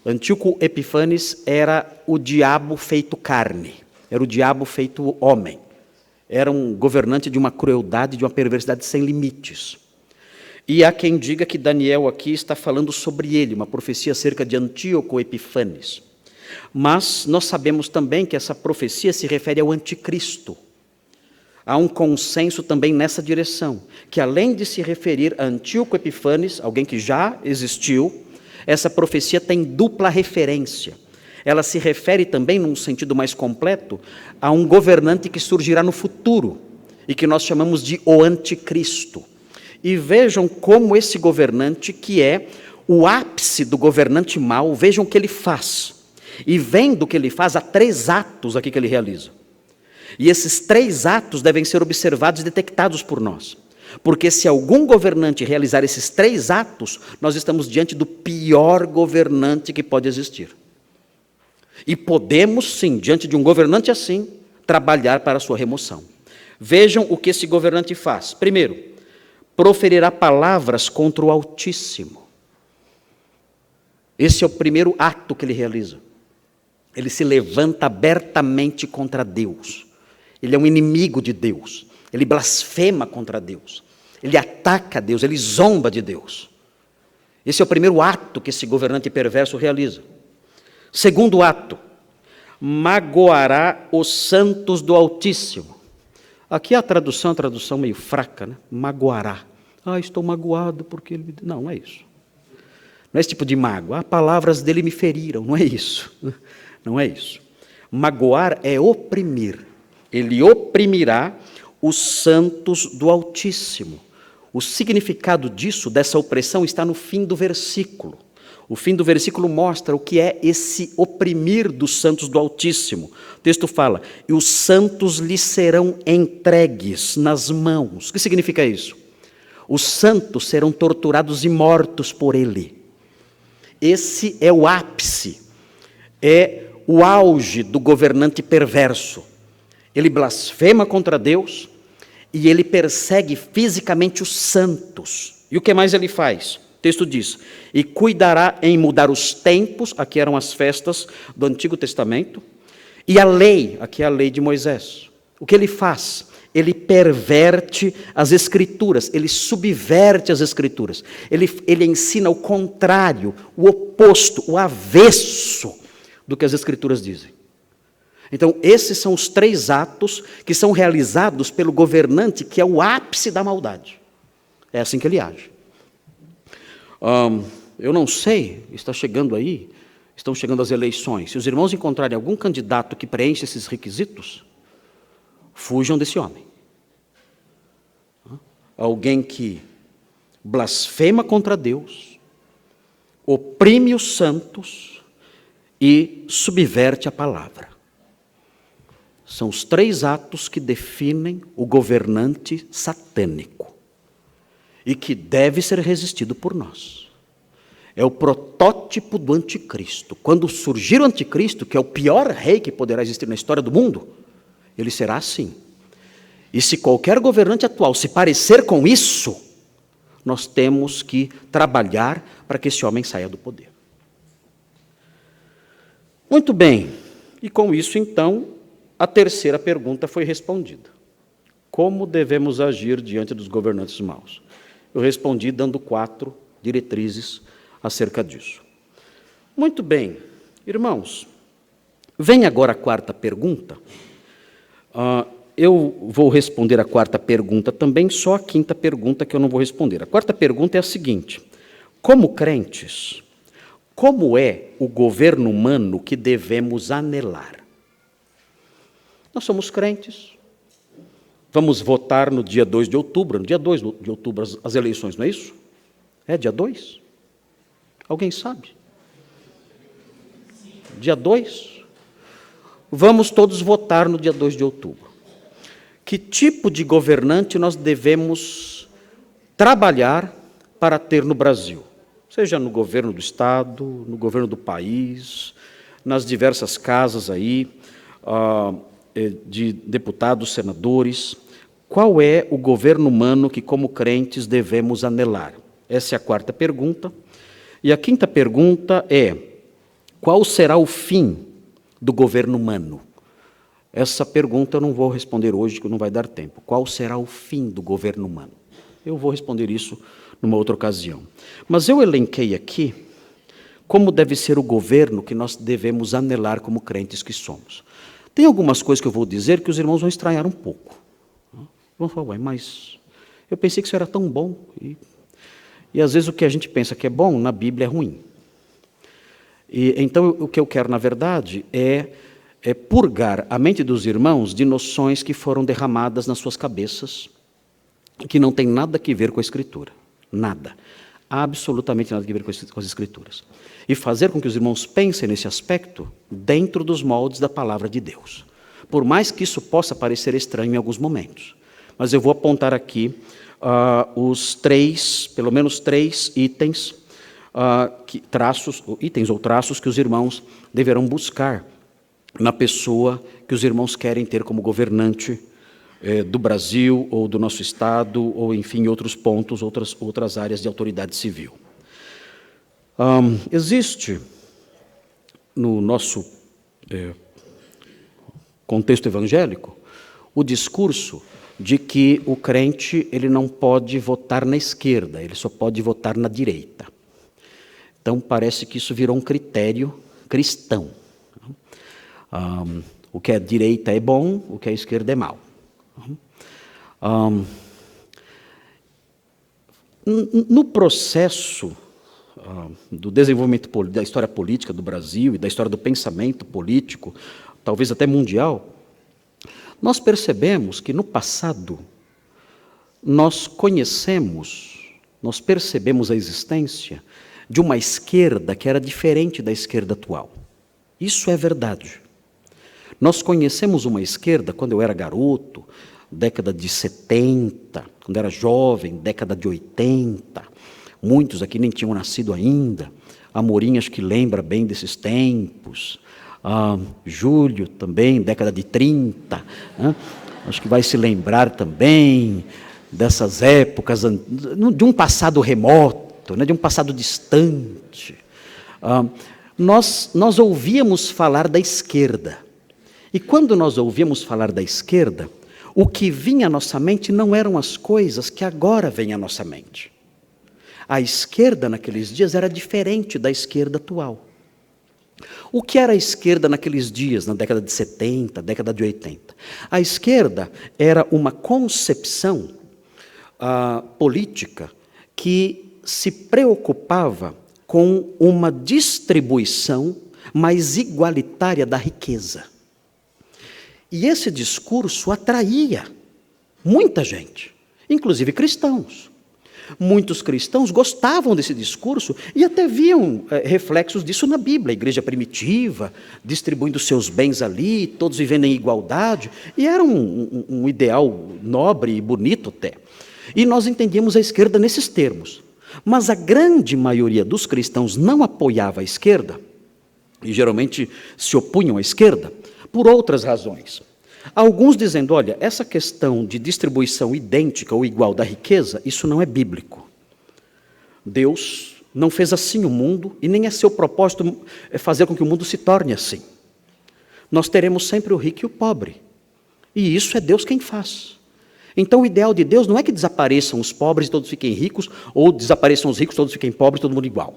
Antíoco Epifanes era o diabo feito carne, era o diabo feito homem. Era um governante de uma crueldade, de uma perversidade sem limites. E há quem diga que Daniel aqui está falando sobre ele, uma profecia acerca de Antíoco Epifanes. Mas nós sabemos também que essa profecia se refere ao anticristo. Há um consenso também nessa direção, que além de se referir a Antíoco Epifanes, alguém que já existiu, essa profecia tem dupla referência. Ela se refere também, num sentido mais completo, a um governante que surgirá no futuro, e que nós chamamos de o anticristo. E vejam como esse governante, que é o ápice do governante mau, vejam o que ele faz. E vendo o que ele faz, há 3 atos aqui que ele realiza. E esses 3 atos devem ser observados e detectados por nós. Porque se algum governante realizar esses 3 atos, nós estamos diante do pior governante que pode existir. E podemos, sim, diante de um governante assim, trabalhar para a sua remoção. Vejam o que esse governante faz. Primeiro, proferirá palavras contra o Altíssimo. Esse é o primeiro ato que ele realiza. Ele se levanta abertamente contra Deus. Ele é um inimigo de Deus. Ele blasfema contra Deus. Ele ataca Deus, ele zomba de Deus. Esse é o primeiro ato que esse governante perverso realiza. Segundo ato, magoará os santos do Altíssimo. Aqui a tradução é uma tradução meio fraca, né? Magoará. Estou magoado porque ele... Não, não é isso. Não é esse tipo de mágoa. Palavras dele me feriram. Não é isso. Não é isso. Magoar é oprimir. Ele oprimirá os santos do Altíssimo. O significado disso, dessa opressão, está no fim do versículo. O fim do versículo mostra o que é esse oprimir dos santos do Altíssimo. O texto fala, e os santos lhe serão entregues nas mãos. O que significa isso? Os santos serão torturados e mortos por ele. Esse é o ápice, é o auge do governante perverso. Ele blasfema contra Deus e ele persegue fisicamente os santos. E o que mais ele faz? O texto diz, e cuidará em mudar os tempos, aqui eram as festas do Antigo Testamento, e a lei, aqui é a lei de Moisés. O que ele faz? Ele perverte as Escrituras, ele subverte as Escrituras, ele ensina o contrário, o oposto, o avesso do que as Escrituras dizem. Então, esses são os 3 atos que são realizados pelo governante, que é o ápice da maldade. É assim que ele age. Eu não sei, estão chegando as eleições. Se os irmãos encontrarem algum candidato que preenche esses requisitos, fujam desse homem. Alguém que blasfema contra Deus, oprime os santos e subverte a palavra. São os 3 atos que definem o governante satânico e que deve ser resistido por nós. É o protótipo do anticristo. Quando surgir o anticristo, que é o pior rei que poderá existir na história do mundo, ele será assim. E se qualquer governante atual se parecer com isso, nós temos que trabalhar para que esse homem saia do poder. Muito bem, e com isso então, a terceira pergunta foi respondida. Como devemos agir diante dos governantes maus? Eu respondi dando 4 diretrizes acerca disso. Muito bem, irmãos, vem agora a quarta pergunta. Eu vou responder a quarta pergunta também, só a quinta pergunta que eu não vou responder. A quarta pergunta é a seguinte: como crentes, como é o governo humano que devemos anelar? Nós somos crentes, vamos votar no dia 2 de outubro, no dia 2 de outubro as eleições, não é isso? É dia 2? Alguém sabe? Dia 2? Vamos todos votar no dia 2 de outubro. Que tipo de governante nós devemos trabalhar para ter no Brasil? Seja no governo do Estado, no governo do país, nas diversas casas aí, de deputados, senadores. Qual é o governo humano que, como crentes, devemos anelar? Essa é a quarta pergunta. E a quinta pergunta é: qual será o fim do governo humano? Essa pergunta eu não vou responder hoje, que não vai dar tempo. Qual será o fim do governo humano? Eu vou responder isso numa outra ocasião. Mas eu elenquei aqui como deve ser o governo que nós devemos anelar como crentes que somos. Tem algumas coisas que eu vou dizer que os irmãos vão estranhar um pouco. Vão falar, ué, mas eu pensei que isso era tão bom. E às vezes o que a gente pensa que é bom, na Bíblia é ruim. Então o que eu quero, na verdade, é purgar a mente dos irmãos de noções que foram derramadas nas suas cabeças, que não tem nada a ver com a Escritura. Nada. Absolutamente nada a ver com as Escrituras. E fazer com que os irmãos pensem nesse aspecto dentro dos moldes da palavra de Deus. Por mais que isso possa parecer estranho em alguns momentos. Mas eu vou apontar aqui pelo menos três itens, itens ou traços que os irmãos deverão buscar na pessoa que os irmãos querem ter como governante do Brasil, ou do nosso Estado, ou, enfim, outros pontos, outras áreas de autoridade civil. Existe, no nosso contexto evangélico, o discurso de que o crente ele não pode votar na esquerda, ele só pode votar na direita. Então, parece que isso virou um critério cristão. O que é direita é bom, o que é esquerda é mau. No processo do desenvolvimento da história política do Brasil e da história do pensamento político, talvez até mundial, nós percebemos que no passado nós percebemos a existência de uma esquerda que era diferente da esquerda atual. Isso é verdade. Nós conhecemos uma esquerda quando eu era garoto, década de 70, quando era jovem, década de 80. Muitos aqui nem tinham nascido ainda. Amorim acho que lembra bem desses tempos. Júlio também, década de 30. Né? Acho que vai se lembrar também dessas épocas, de um passado remoto, né? De um passado distante. Nós ouvíamos falar da esquerda. E quando nós ouvíamos falar da esquerda, o que vinha à nossa mente não eram as coisas que agora vêm à nossa mente. A esquerda naqueles dias era diferente da esquerda atual. O que era a esquerda naqueles dias, na década de 70, década de 80? A esquerda era uma concepção política que se preocupava com uma distribuição mais igualitária da riqueza. E esse discurso atraía muita gente, inclusive cristãos. Muitos cristãos gostavam desse discurso e até viam reflexos disso na Bíblia. A igreja primitiva, distribuindo seus bens ali, todos vivendo em igualdade. E era um ideal nobre e bonito até. E nós entendíamos a esquerda nesses termos. Mas a grande maioria dos cristãos não apoiava a esquerda, e geralmente se opunham à esquerda, por outras razões. Alguns dizendo, olha, essa questão de distribuição idêntica ou igual da riqueza, isso não é bíblico. Deus não fez assim o mundo, e nem é seu propósito fazer com que o mundo se torne assim. Nós teremos sempre o rico e o pobre, e isso é Deus quem faz. Então o ideal de Deus não é que desapareçam os pobres e todos fiquem ricos, ou desapareçam os ricos e todos fiquem pobres, todo mundo igual.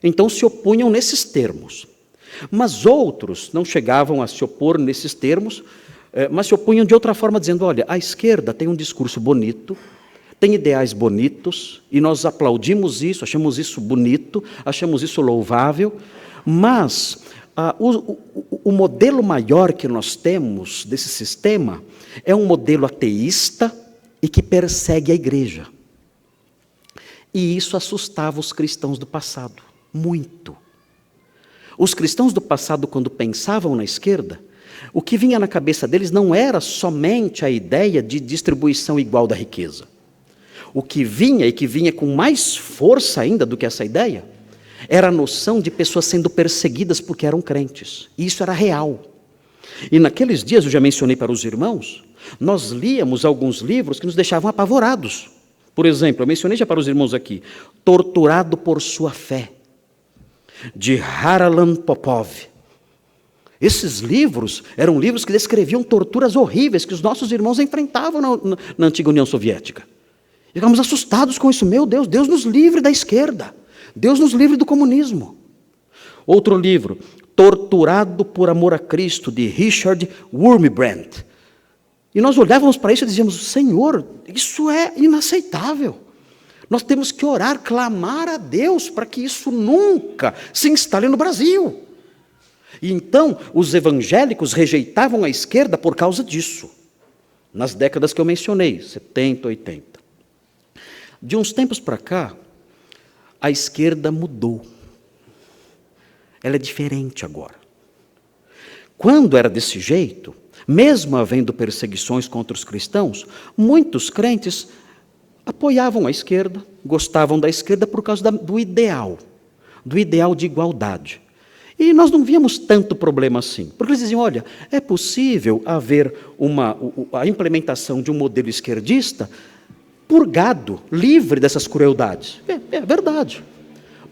Então se opunham nesses termos. Mas outros não chegavam a se opor nesses termos, mas se opunham de outra forma, dizendo, olha, a esquerda tem um discurso bonito, tem ideais bonitos, e nós aplaudimos isso, achamos isso bonito, achamos isso louvável, mas o modelo maior que nós temos desse sistema é um modelo ateísta e que persegue a igreja. E isso assustava os cristãos do passado, muito. Os cristãos do passado, quando pensavam na esquerda, o que vinha na cabeça deles não era somente a ideia de distribuição igual da riqueza. O que vinha, e que vinha com mais força ainda do que essa ideia, era a noção de pessoas sendo perseguidas porque eram crentes. E isso era real. E naqueles dias, eu já mencionei para os irmãos, nós líamos alguns livros que nos deixavam apavorados. Por exemplo, eu mencionei já para os irmãos aqui, Torturado por Sua Fé, de Harlan Popov. Esses livros eram livros que descreviam torturas horríveis que os nossos irmãos enfrentavam na antiga União Soviética. E ficamos assustados com isso. Meu Deus, Deus nos livre da esquerda. Deus nos livre do comunismo. Outro livro, Torturado por Amor a Cristo, de Richard Wurmbrand. E nós olhávamos para isso e dizíamos, Senhor, isso é inaceitável. Nós temos que orar, clamar a Deus para que isso nunca se instale no Brasil. E então, os evangélicos rejeitavam a esquerda por causa disso, nas décadas que eu mencionei, 70, 80. De uns tempos para cá, a esquerda mudou. Ela é diferente agora. Quando era desse jeito, mesmo havendo perseguições contra os cristãos, muitos crentes apoiavam a esquerda, gostavam da esquerda por causa do ideal de igualdade. E nós não víamos tanto problema assim, porque eles diziam, olha, é possível haver a implementação de um modelo esquerdista purgado, livre dessas crueldades. É verdade.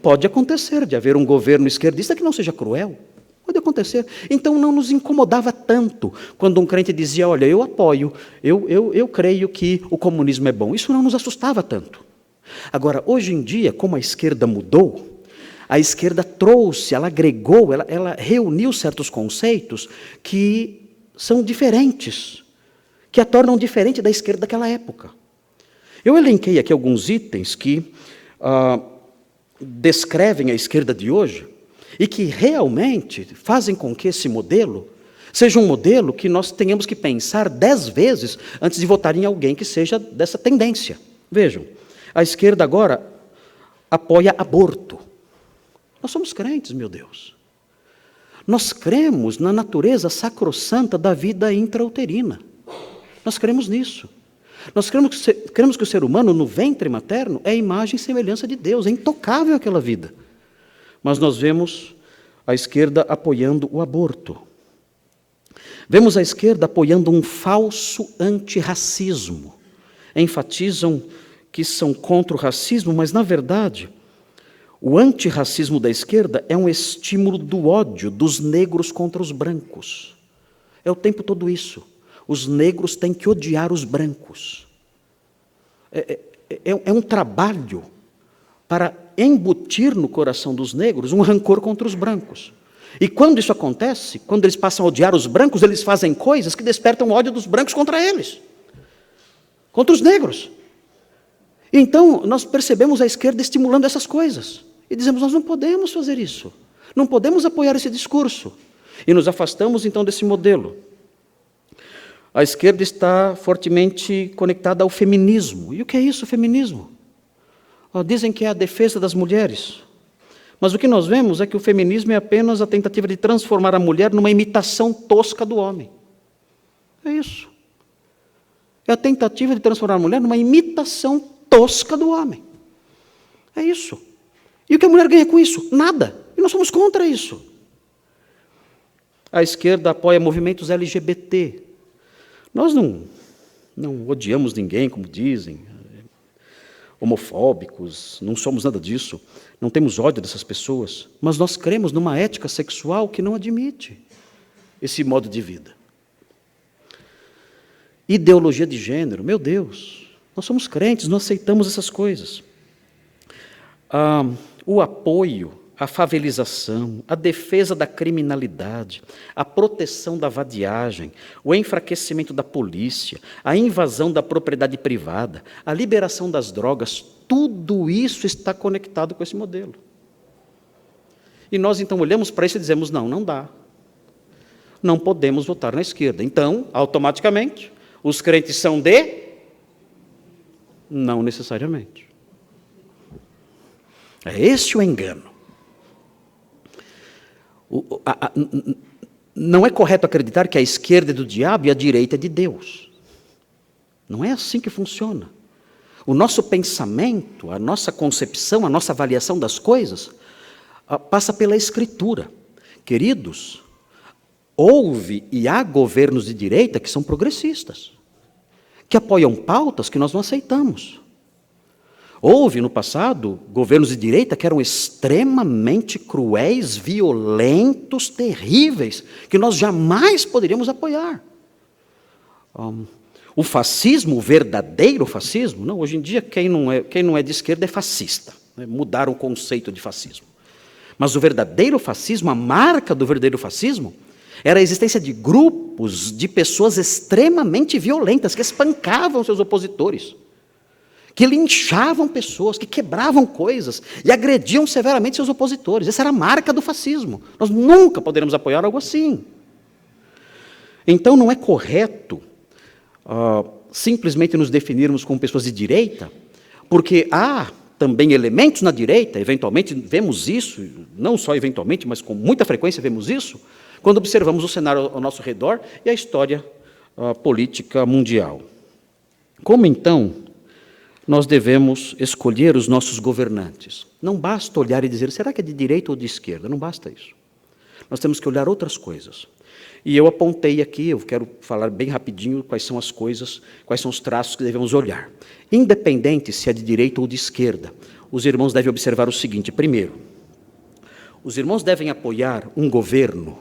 Pode acontecer de haver um governo esquerdista que não seja cruel. Pode acontecer. Então não nos incomodava tanto quando um crente dizia, olha, eu apoio, eu creio que o comunismo é bom. Isso não nos assustava tanto. Agora, hoje em dia, como a esquerda mudou, a esquerda trouxe, ela agregou, ela reuniu certos conceitos que são diferentes, que a tornam diferente da esquerda daquela época. Eu elenquei aqui alguns itens que descrevem a esquerda de hoje e que realmente fazem com que esse modelo seja um modelo que nós tenhamos que pensar 10 vezes antes de votar em alguém que seja dessa tendência. Vejam, a esquerda agora apoia aborto. Nós somos crentes, meu Deus. Nós cremos na natureza sacrossanta da vida intrauterina. Nós cremos nisso. Nós cremos que o ser humano, no ventre materno, é a imagem e semelhança de Deus, é intocável aquela vida. Mas nós vemos a esquerda apoiando o aborto. Vemos a esquerda apoiando um falso antirracismo. Enfatizam que são contra o racismo, mas, na verdade, o antirracismo da esquerda é um estímulo do ódio dos negros contra os brancos. É o tempo todo isso. Os negros têm que odiar os brancos. É um trabalho para embutir no coração dos negros um rancor contra os brancos. E quando isso acontece, quando eles passam a odiar os brancos, eles fazem coisas que despertam o ódio dos brancos contra eles, contra os negros. Então, nós percebemos a esquerda estimulando essas coisas. E dizemos, nós não podemos fazer isso. Não podemos apoiar esse discurso. E nos afastamos, então, desse modelo. A esquerda está fortemente conectada ao feminismo. E o que é isso, feminismo? Dizem que é a defesa das mulheres. Mas o que nós vemos é que o feminismo é apenas a tentativa de transformar a mulher numa imitação tosca do homem. É isso. É a tentativa de transformar a mulher numa imitação tosca do homem. É isso. E o que a mulher ganha com isso? Nada. E nós somos contra isso. A esquerda apoia movimentos LGBT. Nós não odiamos ninguém, como dizem, homofóbicos, não somos nada disso, não temos ódio dessas pessoas, mas nós cremos numa ética sexual que não admite esse modo de vida. Ideologia de gênero, meu Deus, nós somos crentes, não aceitamos essas coisas. O apoio, a favelização, a defesa da criminalidade, a proteção da vadiagem, o enfraquecimento da polícia, a invasão da propriedade privada, a liberação das drogas, tudo isso está conectado com esse modelo. E nós então olhamos para isso e dizemos, não dá. Não podemos votar na esquerda. Então, automaticamente, os crentes são de? Não necessariamente. É esse o engano. Não é correto acreditar que a esquerda é do diabo e a direita é de Deus. Não é assim que funciona. O nosso pensamento, a nossa concepção, a nossa avaliação das coisas passa pela Escritura. Queridos, houve e há governos de direita que são progressistas, que apoiam pautas que nós não aceitamos. Houve, no passado, governos de direita que eram extremamente cruéis, violentos, terríveis, que nós jamais poderíamos apoiar. O fascismo, o verdadeiro fascismo, não, hoje em dia quem não é de esquerda é fascista. Né? Mudaram o conceito de fascismo. Mas o verdadeiro fascismo, a marca do verdadeiro fascismo, era a existência de grupos de pessoas extremamente violentas, que espancavam seus opositores, que linchavam pessoas, que quebravam coisas e agrediam severamente seus opositores. Essa era a marca do fascismo. Nós nunca poderemos apoiar algo assim. Então, não é correto simplesmente nos definirmos como pessoas de direita, porque há também elementos na direita, eventualmente vemos isso, não só eventualmente, mas com muita frequência vemos isso, quando observamos o cenário ao nosso redor e a história política mundial. Como, então, nós devemos escolher os nossos governantes? Não basta olhar e dizer, será que é de direita ou de esquerda? Não basta isso. Nós temos que olhar outras coisas. E eu apontei aqui, eu quero falar bem rapidinho quais são as coisas, quais são os traços que devemos olhar. Independente se é de direita ou de esquerda, os irmãos devem observar o seguinte. Primeiro, os irmãos devem apoiar um governo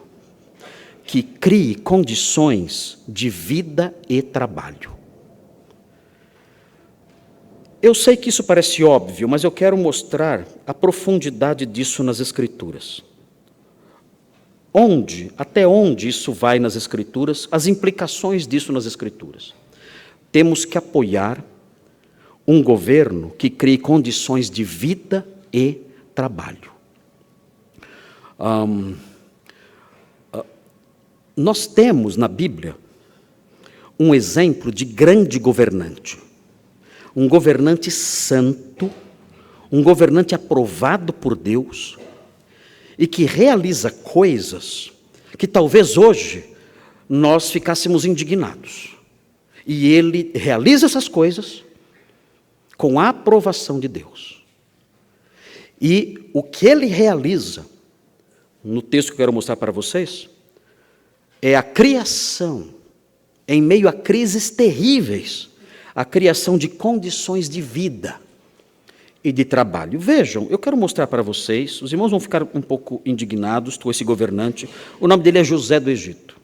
que crie condições de vida e trabalho. Eu sei que isso parece óbvio, mas eu quero mostrar a profundidade disso nas Escrituras. Até onde isso vai nas Escrituras, as implicações disso nas Escrituras. Temos que apoiar um governo que crie condições de vida e trabalho. Nós temos na Bíblia um exemplo de grande governante. Um governante santo, um governante aprovado por Deus, e que realiza coisas que talvez hoje nós ficássemos indignados. E ele realiza essas coisas com a aprovação de Deus. E o que ele realiza, no texto que eu quero mostrar para vocês, é a criação, em meio a crises terríveis, a criação de condições de vida e de trabalho. Vejam, eu quero mostrar para vocês, os irmãos vão ficar um pouco indignados com esse governante, o nome dele é José do Egito.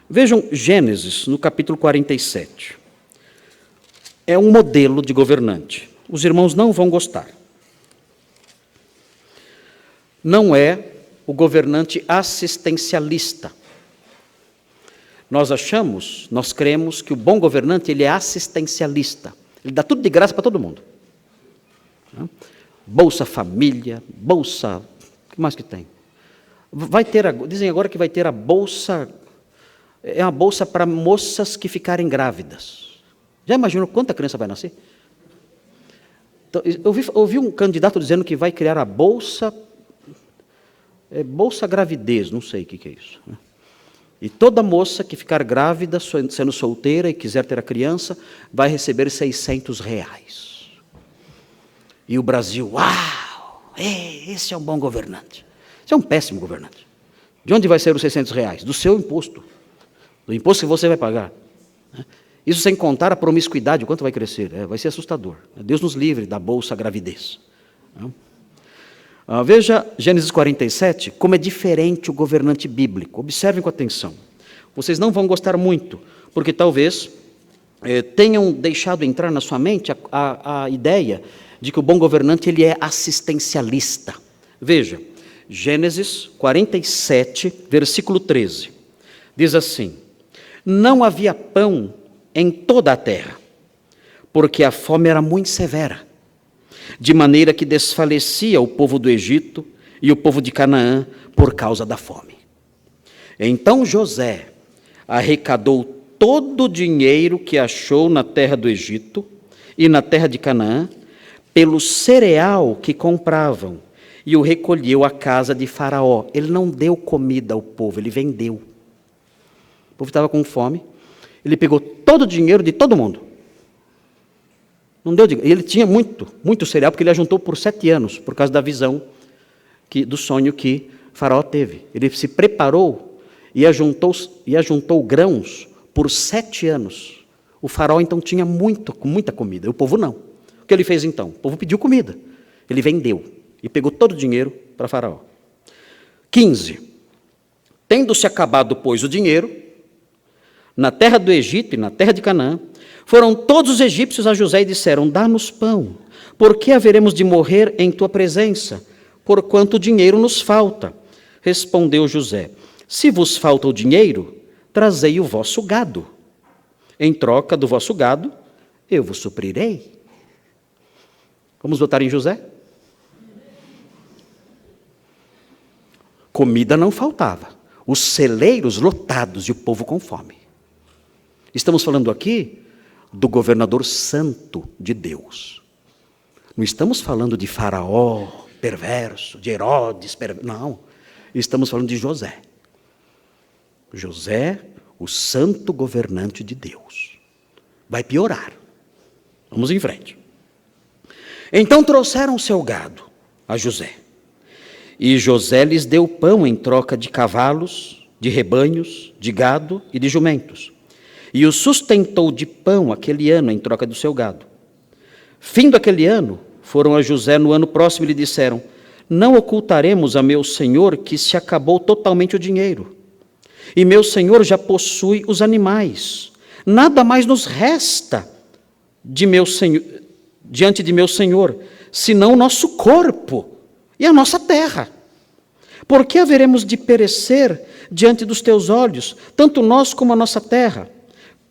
Vejam Gênesis, no capítulo 47. É um modelo de governante. Os irmãos não vão gostar. Não é o governante assistencialista. Nós cremos que o bom governante, ele é assistencialista. Ele dá tudo de graça para todo mundo. Bolsa Família, Bolsa... O que mais que tem? Dizem agora que vai ter a Bolsa... É uma bolsa para moças que ficarem grávidas. Já imaginou quanta criança vai nascer? Então, eu ouvi um candidato dizendo que vai criar a Bolsa... Bolsa Gravidez, não sei o que é isso. E toda moça que ficar grávida, sendo solteira e quiser ter a criança, vai receber R$600. E o Brasil, uau, esse é um bom governante. Esse é um péssimo governante. De onde vai ser os R$600? Do seu imposto. Do imposto que você vai pagar. Isso sem contar a promiscuidade, o quanto vai crescer. Vai ser assustador. Deus nos livre da bolsa gravidez. Veja Gênesis 47, como é diferente o governante bíblico. Observem com atenção. Vocês não vão gostar muito, porque talvez tenham deixado entrar na sua mente a ideia de que o bom governante ele é assistencialista. Veja, Gênesis 47, versículo 13. Diz assim: não havia pão em toda a terra, porque a fome era muito severa, de maneira que desfalecia o povo do Egito e o povo de Canaã por causa da fome. Então José arrecadou todo o dinheiro que achou na terra do Egito e na terra de Canaã, pelo cereal que compravam, e o recolheu à casa de Faraó. Ele não deu comida ao povo, ele vendeu. O povo estava com fome, ele pegou todo o dinheiro de todo mundo. Não deu dinheiro. Ele tinha muito cereal, porque ele ajuntou por 7 anos, por causa da visão, do sonho que Faraó teve. Ele se preparou e ajuntou grãos por 7 anos. O Faraó, então, tinha muita comida, o povo não. O que ele fez, então? O povo pediu comida. Ele vendeu e pegou todo o dinheiro para Faraó. 15. Tendo-se acabado, pois, o dinheiro, na terra do Egito e na terra de Canaã, foram todos os egípcios a José e disseram: dá-nos pão, porque haveremos de morrer em tua presença, porquanto o dinheiro nos falta. Respondeu José: se vos falta o dinheiro, trazei o vosso gado. Em troca do vosso gado, eu vos suprirei. Vamos votar em José? Comida não faltava, os celeiros lotados e o povo com fome. Estamos falando aqui do governador santo de Deus. Não estamos falando de Faraó perverso, de Herodes perverso, não. Estamos falando de José. José, o santo governante de Deus. Vai piorar. Vamos em frente. Então trouxeram o seu gado a José. E José lhes deu pão em troca de cavalos, de rebanhos, de gado e de jumentos. E o sustentou de pão aquele ano em troca do seu gado. Findo aquele ano, foram a José no ano próximo e lhe disseram: não ocultaremos a meu senhor que se acabou totalmente o dinheiro. E meu senhor já possui os animais. Nada mais nos resta diante de meu senhor, senão o nosso corpo e a nossa terra. Por que haveremos de perecer diante dos teus olhos, tanto nós como a nossa terra?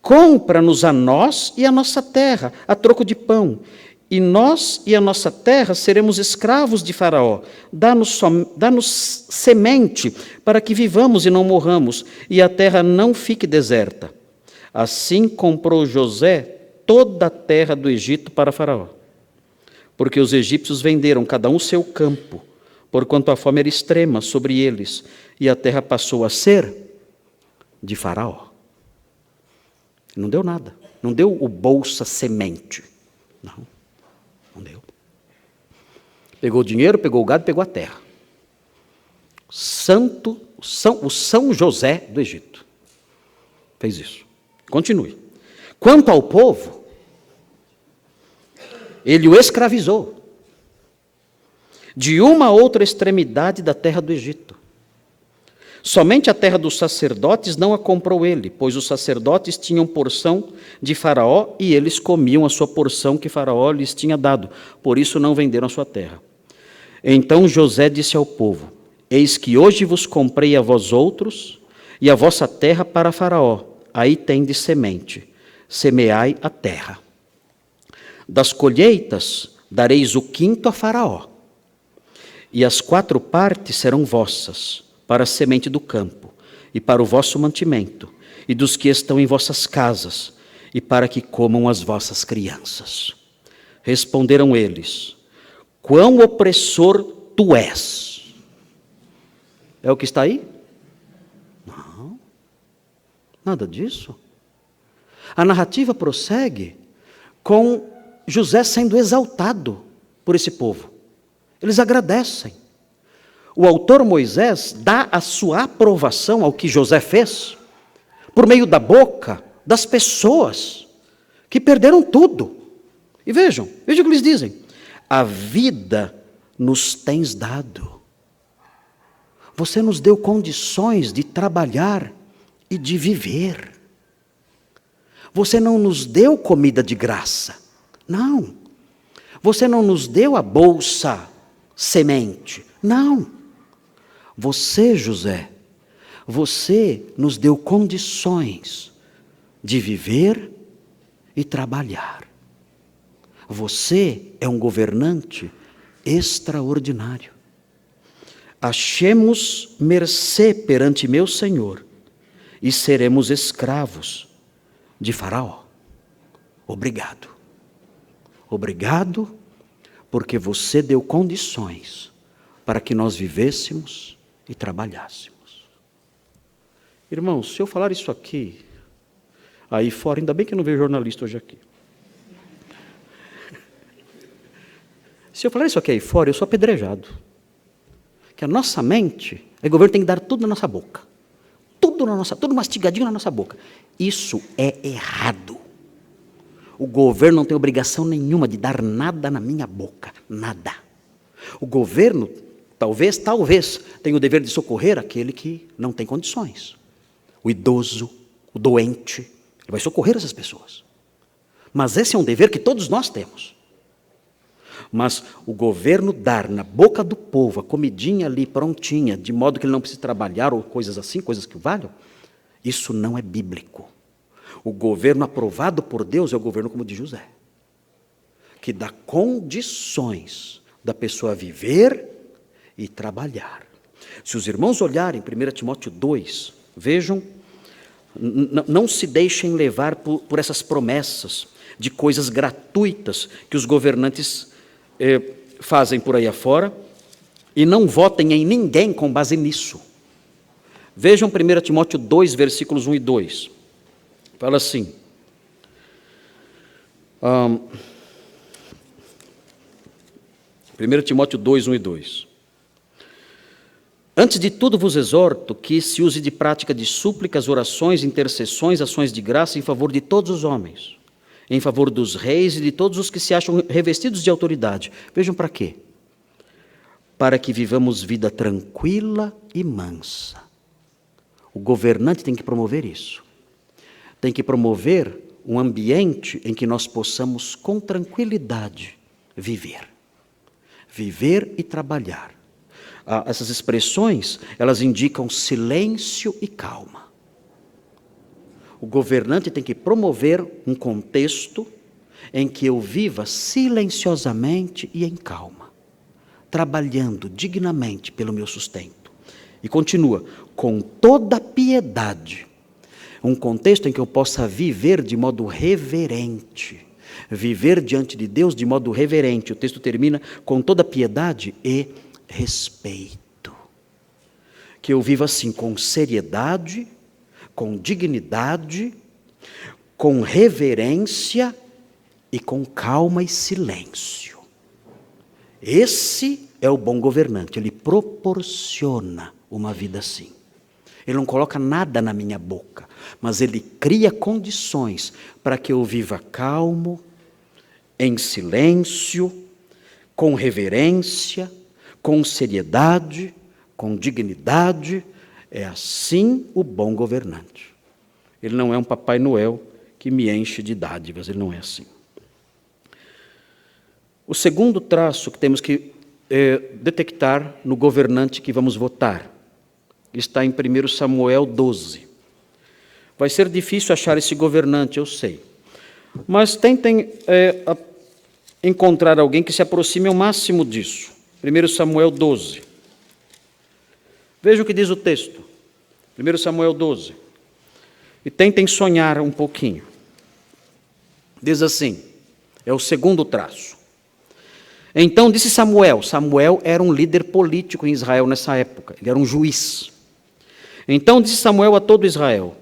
Compra-nos a nós e a nossa terra, a troco de pão. E nós e a nossa terra seremos escravos de Faraó. Dá-nos semente, para que vivamos e não morramos, e a terra não fique deserta. Assim comprou José toda a terra do Egito para Faraó. Porque os egípcios venderam cada um seu campo, porquanto a fome era extrema sobre eles, e a terra passou a ser de Faraó. Não deu nada. Não deu o Bolsa Semente. Não deu. Pegou o dinheiro, pegou o gado, pegou a terra. O São José do Egito fez isso. Continue. Quanto ao povo, ele o escravizou de uma a outra extremidade da terra do Egito. Somente a terra dos sacerdotes não a comprou ele, pois os sacerdotes tinham porção de Faraó e eles comiam a sua porção que Faraó lhes tinha dado. Por isso não venderam a sua terra. Então José disse ao povo: eis que hoje vos comprei a vós outros e a vossa terra para Faraó. Aí tendes semente, semeai a terra. Das colheitas dareis o quinto a Faraó, e as 4 partes serão vossas, para a semente do campo, e para o vosso mantimento, e dos que estão em vossas casas, e para que comam as vossas crianças. Responderam eles: quão opressor tu és. É o que está aí? Não, nada disso. A narrativa prossegue com José sendo exaltado por esse povo. Eles agradecem. O autor Moisés dá a sua aprovação ao que José fez por meio da boca das pessoas que perderam tudo. E vejam o que eles dizem: a vida nos tens dado. Você nos deu condições de trabalhar e de viver. Você não nos deu comida de graça. Não. Você não nos deu a bolsa semente. Não. Você, José, você nos deu condições de viver e trabalhar. Você é um governante extraordinário. Achemos mercê perante meu Senhor e seremos escravos de Faraó. Obrigado. Obrigado, porque você deu condições para que nós vivêssemos e trabalhássemos. Irmãos, se eu falar isso aqui, aí fora, ainda bem que eu não vejo jornalista hoje aqui. Se eu falar isso aqui aí fora, eu sou apedrejado. Que a nossa mente, o governo tem que dar tudo na nossa boca. Tudo mastigadinho na nossa boca. Isso é errado. O governo não tem obrigação nenhuma de dar nada na minha boca. Nada. O governo, talvez, tenha o dever de socorrer aquele que não tem condições. O idoso, o doente, ele vai socorrer essas pessoas. Mas esse é um dever que todos nós temos. Mas o governo dar na boca do povo a comidinha ali prontinha, de modo que ele não precise trabalhar ou coisas assim, coisas que o valham, isso não é bíblico. O governo aprovado por Deus é o governo como de José, que dá condições da pessoa viver e trabalhar. Se os irmãos olharem 1 Timóteo 2, vejam, não se deixem levar por essas promessas de coisas gratuitas que os governantes fazem por aí afora, e não votem em ninguém com base nisso. Vejam 1 Timóteo 2, versículos 1 e 2. Fala assim: 1 Timóteo 2, 1 e 2. Antes de tudo vos exorto que se use de prática de súplicas, orações, intercessões, ações de graça em favor de todos os homens, em favor dos reis e de todos os que se acham revestidos de autoridade. Vejam para quê? Para que vivamos vida tranquila e mansa. O governante tem que promover isso. Tem que promover um ambiente em que nós possamos com tranquilidade viver. Viver e trabalhar. Essas expressões, elas indicam silêncio e calma. O governante tem que promover um contexto em que eu viva silenciosamente e em calma, trabalhando dignamente pelo meu sustento. E continua, com toda piedade, um contexto em que eu possa viver de modo reverente, viver diante de Deus de modo reverente. O texto termina com toda piedade e respeito. Que eu viva assim, com seriedade, com dignidade, com reverência e com calma e silêncio. Esse é o bom governante, ele proporciona uma vida assim. Ele não coloca nada na minha boca, mas ele cria condições para que eu viva calmo, em silêncio, com reverência, com seriedade, com dignidade. É assim o bom governante. Ele não é um Papai Noel que me enche de dádivas, ele não é assim. O segundo traço que temos que detectar no governante que vamos votar está em 1 Samuel 12. Vai ser difícil achar esse governante, eu sei. Mas tentem encontrar alguém que se aproxime ao máximo disso. 1 Samuel 12. Veja o que diz o texto. 1 Samuel 12. E tentem sonhar um pouquinho. Diz assim, é o segundo traço. Então disse Samuel. Samuel era um líder político em Israel nessa época. Ele era um juiz. Então disse Samuel a todo Israel: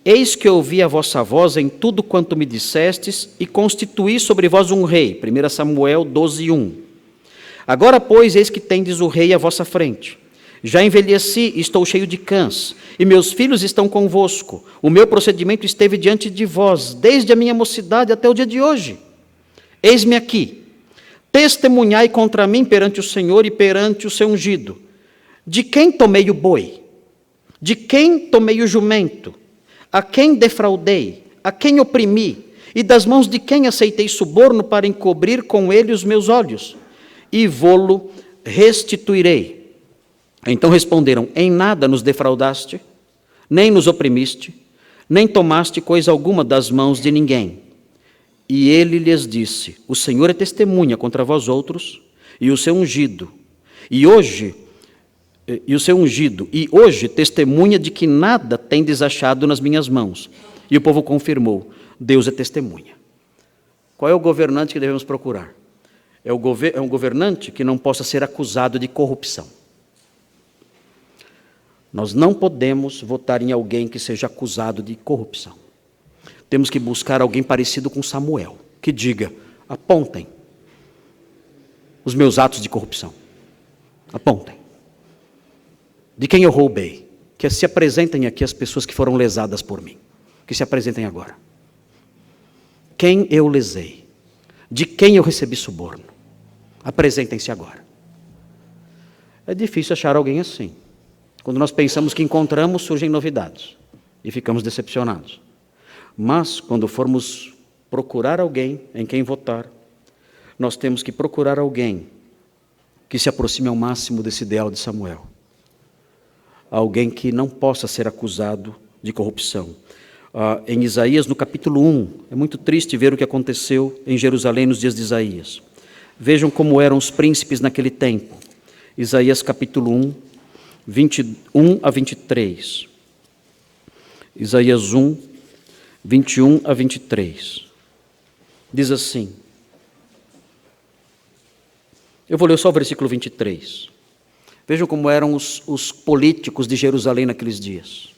eis que ouvi a vossa voz em tudo quanto me dissestes, e constituí sobre vós um rei. 1 Samuel 12, 1. Agora, pois, eis que tendes o rei à vossa frente. Já envelheci e estou cheio de cãs, e meus filhos estão convosco. O meu procedimento esteve diante de vós, desde a minha mocidade até o dia de hoje. Eis-me aqui. Testemunhai contra mim perante o Senhor e perante o seu ungido. De quem tomei o boi? De quem tomei o jumento? A quem defraudei? A quem oprimi? E das mãos de quem aceitei suborno para encobrir com ele os meus olhos? E vô-lo restituirei. Então responderam: em nada nos defraudaste, nem nos oprimiste, nem tomaste coisa alguma das mãos de ninguém. E ele lhes disse: o Senhor é testemunha contra vós outros, e o seu ungido. E hoje testemunha de que nada tendes achado nas minhas mãos. E o povo confirmou: Deus é testemunha. Qual é o governante que devemos procurar? É um governante que não possa ser acusado de corrupção. Nós não podemos votar em alguém que seja acusado de corrupção. Temos que buscar alguém parecido com Samuel, que diga: apontem os meus atos de corrupção. Apontem. De quem eu roubei? Que se apresentem aqui as pessoas que foram lesadas por mim. Que se apresentem agora. Quem eu lesei? De quem eu recebi suborno? Apresentem-se agora. É difícil achar alguém assim. Quando nós pensamos que encontramos, surgem novidades. E ficamos decepcionados. Mas, quando formos procurar alguém em quem votar, nós temos que procurar alguém que se aproxime ao máximo desse ideal de Samuel. Alguém que não possa ser acusado de corrupção. Em Isaías, no capítulo 1, é muito triste ver o que aconteceu em Jerusalém nos dias de Isaías. Vejam como eram os príncipes naquele tempo. Isaías capítulo 1, 21 a 23. Isaías 1, 21 a 23. Diz assim. Eu vou ler só o versículo 23. Vejam como eram os políticos de Jerusalém naqueles dias.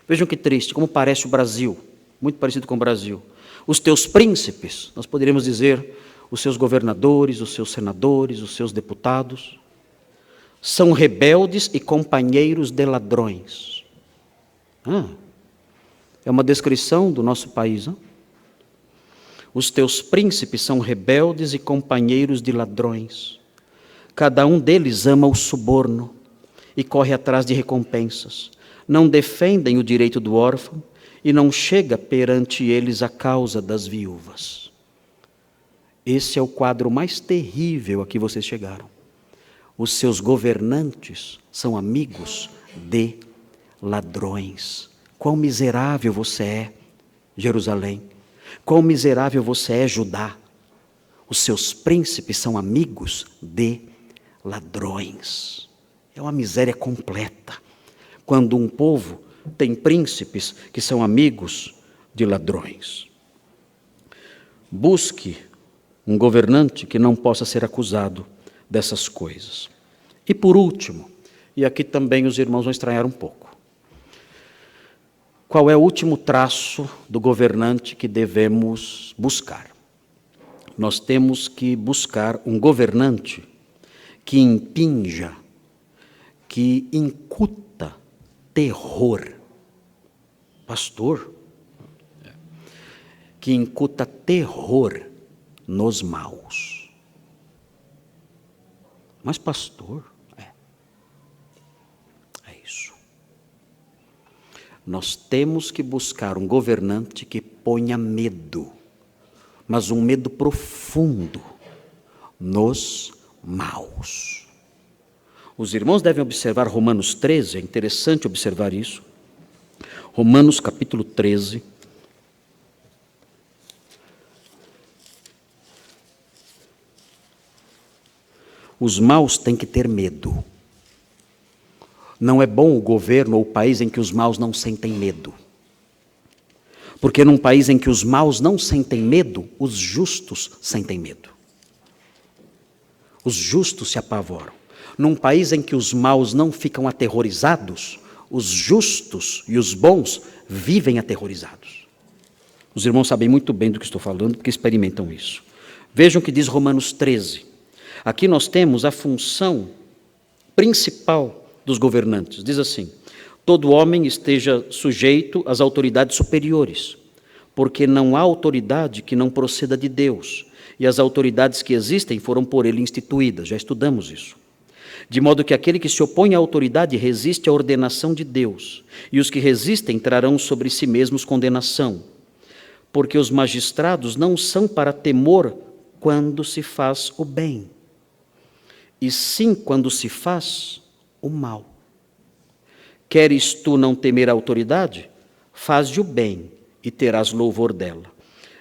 Vejam que triste, como parece o Brasil, muito parecido com o Brasil. Os teus príncipes, nós poderíamos dizer, os seus governadores, os seus senadores, os seus deputados, são rebeldes e companheiros de ladrões. É uma descrição do nosso país. Não? Os teus príncipes são rebeldes e companheiros de ladrões. Cada um deles ama o suborno e corre atrás de recompensas. Não defendem o direito do órfão e não chega perante eles a causa das viúvas. Esse é o quadro mais terrível a que vocês chegaram. Os seus governantes são amigos de ladrões. Quão miserável você é, Jerusalém. Quão miserável você é, Judá. Os seus príncipes são amigos de ladrões. É uma miséria completa. Quando um povo tem príncipes que são amigos de ladrões. Busque um governante que não possa ser acusado dessas coisas. E por último, e aqui também os irmãos vão estranhar um pouco, qual é o último traço do governante que devemos buscar? Nós temos que buscar um governante que impinja, que incuta terror. Pastor? Que incuta terror nos maus. Mas pastor? É isso. Nós temos que buscar um governante que ponha medo, mas um medo profundo nos maus. Os irmãos devem observar Romanos 13, é interessante observar isso. Romanos capítulo 13. Os maus têm que ter medo. Não é bom o governo ou o país em que os maus não sentem medo. Porque num país em que os maus não sentem medo, os justos sentem medo. Os justos se apavoram. Num país em que os maus não ficam aterrorizados, os justos e os bons vivem aterrorizados. Os irmãos sabem muito bem do que estou falando, porque experimentam isso. Vejam o que diz Romanos 13. Aqui nós temos a função principal dos governantes. Diz assim: todo homem esteja sujeito às autoridades superiores, porque não há autoridade que não proceda de Deus, e as autoridades que existem foram por ele instituídas. Já estudamos isso. De modo que aquele que se opõe à autoridade resiste à ordenação de Deus, e os que resistem trarão sobre si mesmos condenação, porque os magistrados não são para temor quando se faz o bem, e sim quando se faz o mal. Queres tu não temer a autoridade? Faze o bem e terás louvor dela,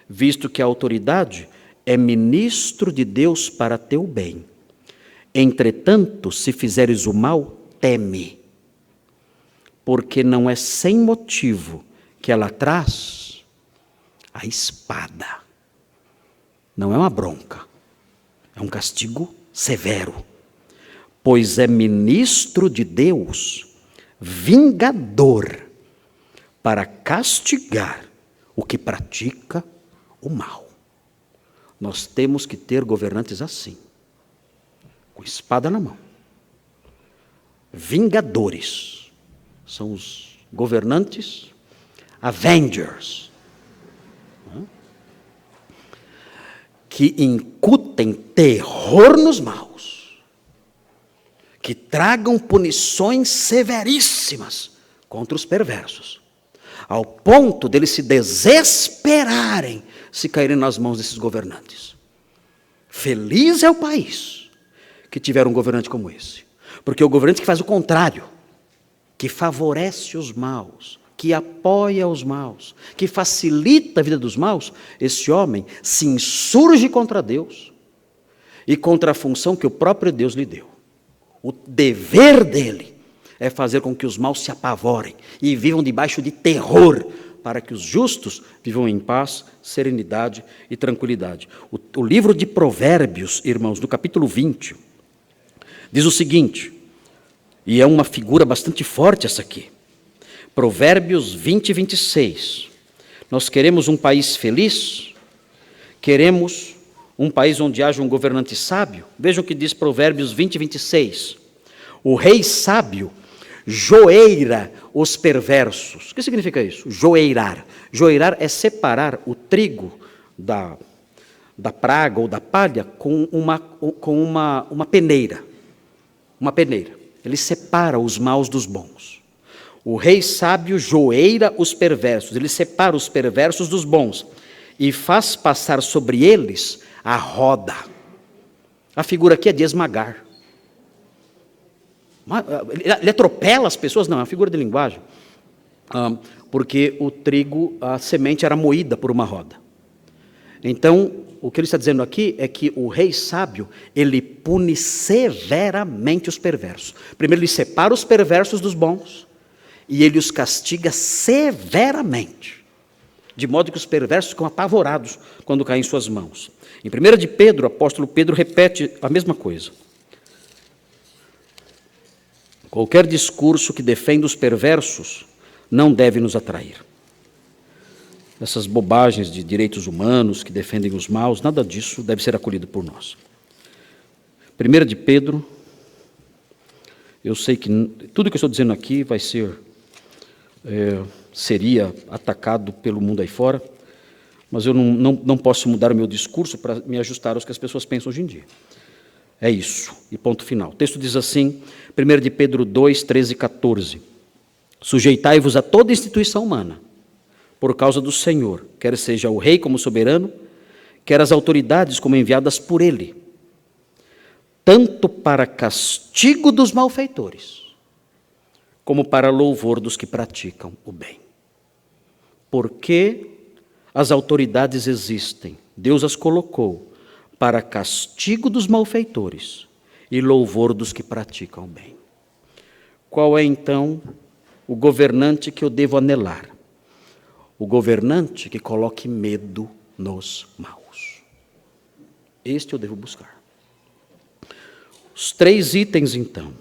visto que a autoridade é ministro de Deus para teu bem. Entretanto, se fizeres o mal, teme, porque não é sem motivo que ela traz a espada. Não é uma bronca, é um castigo severo, pois é ministro de Deus, vingador, para castigar o que pratica o mal. Nós temos que ter governantes assim, com espada na mão. Vingadores são os governantes, avengers, que incutem terror nos maus, que tragam punições severíssimas contra os perversos, ao ponto deles se desesperarem se caírem nas mãos desses governantes. Feliz é o país que tiver um governante como esse, porque o governante que faz o contrário, que favorece os maus, que apoia os maus, que facilita a vida dos maus, esse homem se insurge contra Deus e contra a função que o próprio Deus lhe deu. O dever dele é fazer com que os maus se apavorem e vivam debaixo de terror, para que os justos vivam em paz, serenidade e tranquilidade. O livro de Provérbios, irmãos, no capítulo 20, diz o seguinte, e é uma figura bastante forte essa aqui. Provérbios 20, 26. Nós queremos um país feliz? Queremos um país onde haja um governante sábio? Vejam o que diz Provérbios 20, 26. O rei sábio joeira os perversos. O que significa isso? Joeirar. Joeirar é separar o trigo da praga ou da palha com uma peneira. Uma peneira. Ele separa os maus dos bons. O rei sábio joeira os perversos. Ele separa os perversos dos bons e faz passar sobre eles a roda. A figura aqui é de esmagar. Ele atropela as pessoas? Não, é uma figura de linguagem. Porque o trigo, a semente era moída por uma roda. Então, o que ele está dizendo aqui é que o rei sábio, ele pune severamente os perversos. Primeiro ele separa os perversos dos bons e ele os castiga severamente, de modo que os perversos ficam apavorados quando caem em suas mãos. Em 1 de Pedro, o apóstolo Pedro repete a mesma coisa. Qualquer discurso que defenda os perversos não deve nos atrair. Essas bobagens de direitos humanos que defendem os maus, nada disso deve ser acolhido por nós. 1 de Pedro, eu sei que tudo que eu estou dizendo aqui vai ser, seria atacado pelo mundo aí fora, mas eu não posso mudar o meu discurso para me ajustar aos que as pessoas pensam hoje em dia. É isso, e ponto final. O texto diz assim, 1 de Pedro 2, 13 e 14. Sujeitai-vos a toda instituição humana, por causa do Senhor, quer seja o rei como soberano, quer as autoridades como enviadas por ele, tanto para castigo dos malfeitores, como para louvor dos que praticam o bem. Porque as autoridades existem, Deus as colocou para castigo dos malfeitores e louvor dos que praticam o bem. Qual é, então, o governante que eu devo anelar? O governante que coloque medo nos maus. Este eu devo buscar. Os 3 itens, então.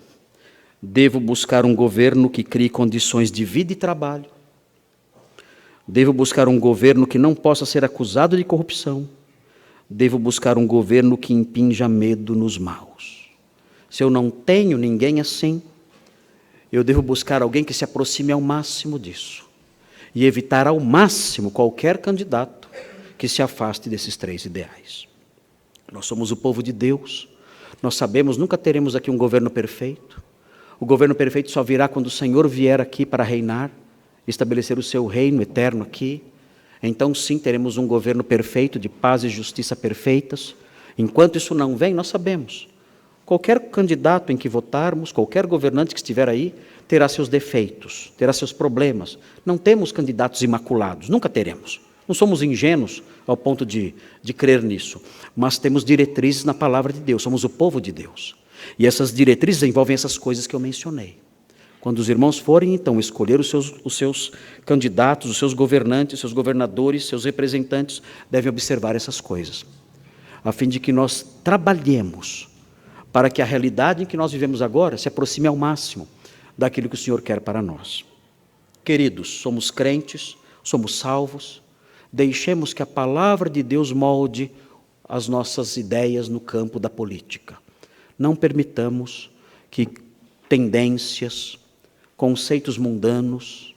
Devo buscar um governo que crie condições de vida e trabalho. Devo buscar um governo que não possa ser acusado de corrupção. Devo buscar um governo que impinja medo nos maus. Se eu não tenho ninguém assim, eu devo buscar alguém que se aproxime ao máximo disso e evitar ao máximo qualquer candidato que se afaste desses 3 ideais. Nós somos o povo de Deus, nós sabemos, nunca teremos aqui um governo perfeito. O governo perfeito só virá quando o Senhor vier aqui para reinar, estabelecer o seu reino eterno aqui. Então sim, teremos um governo perfeito, de paz e justiça perfeitas. Enquanto isso não vem, nós sabemos. Qualquer candidato em que votarmos, qualquer governante que estiver aí, terá seus defeitos, terá seus problemas. Não temos candidatos imaculados, nunca teremos. Não somos ingênuos ao ponto de crer nisso. Mas temos diretrizes na palavra de Deus, somos o povo de Deus. E essas diretrizes envolvem essas coisas que eu mencionei. Quando os irmãos forem, então, escolher os seus candidatos, os seus governantes, os seus governadores, seus representantes, devem observar essas coisas, a fim de que nós trabalhemos para que a realidade em que nós vivemos agora se aproxime ao máximo daquilo que o Senhor quer para nós. Queridos, somos crentes, somos salvos, deixemos que a palavra de Deus molde as nossas ideias no campo da política. Não permitamos que tendências, conceitos mundanos,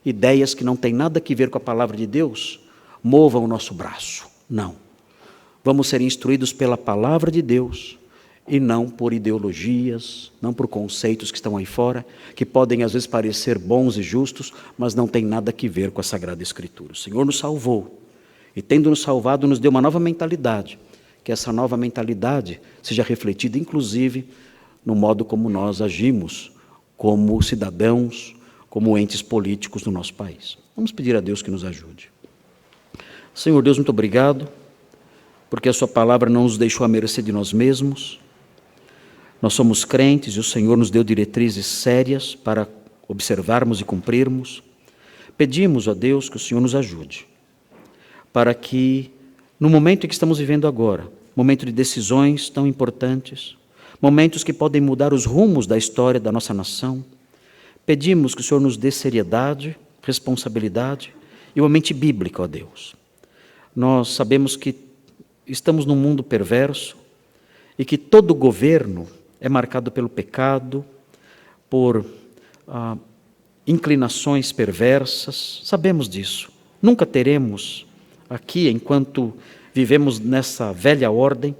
ideias que não têm nada a ver com a palavra de Deus, movam o nosso braço. Não. Vamos ser instruídos pela palavra de Deus e não por ideologias, não por conceitos que estão aí fora, que podem às vezes parecer bons e justos, mas não têm nada a ver com a Sagrada Escritura. O Senhor nos salvou e, tendo nos salvado, nos deu uma nova mentalidade, que essa nova mentalidade seja refletida, inclusive, no modo como nós agimos como cidadãos, como entes políticos no nosso país. Vamos pedir a Deus que nos ajude. Senhor Deus, muito obrigado, porque a sua palavra não nos deixou à mercê de nós mesmos. Nós somos crentes e o Senhor nos deu diretrizes sérias para observarmos e cumprirmos. Pedimos a Deus que o Senhor nos ajude, para que, no momento em que estamos vivendo agora, momento de decisões tão importantes, momentos que podem mudar os rumos da história da nossa nação, pedimos que o Senhor nos dê seriedade, responsabilidade e uma mente bíblica, ó Deus. Nós sabemos que estamos num mundo perverso e que todo governo é marcado pelo pecado, por inclinações perversas, sabemos disso. Nunca teremos aqui, enquanto vivemos nessa velha ordem,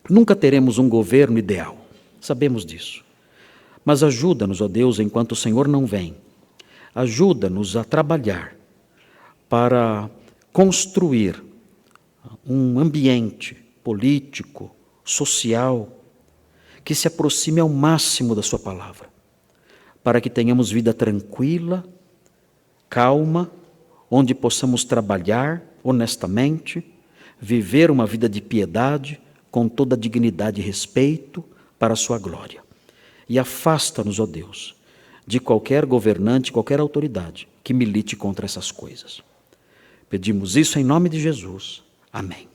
nunca teremos um governo ideal, sabemos disso. Mas ajuda-nos, ó Deus, enquanto o Senhor não vem, ajuda-nos a trabalhar para construir um ambiente político, social, que se aproxime ao máximo da sua palavra, para que tenhamos vida tranquila, calma, onde possamos trabalhar honestamente, viver uma vida de piedade, com toda a dignidade e respeito para a sua glória. E afasta-nos, ó Deus, de qualquer governante, qualquer autoridade que milite contra essas coisas. Pedimos isso em nome de Jesus. Amém.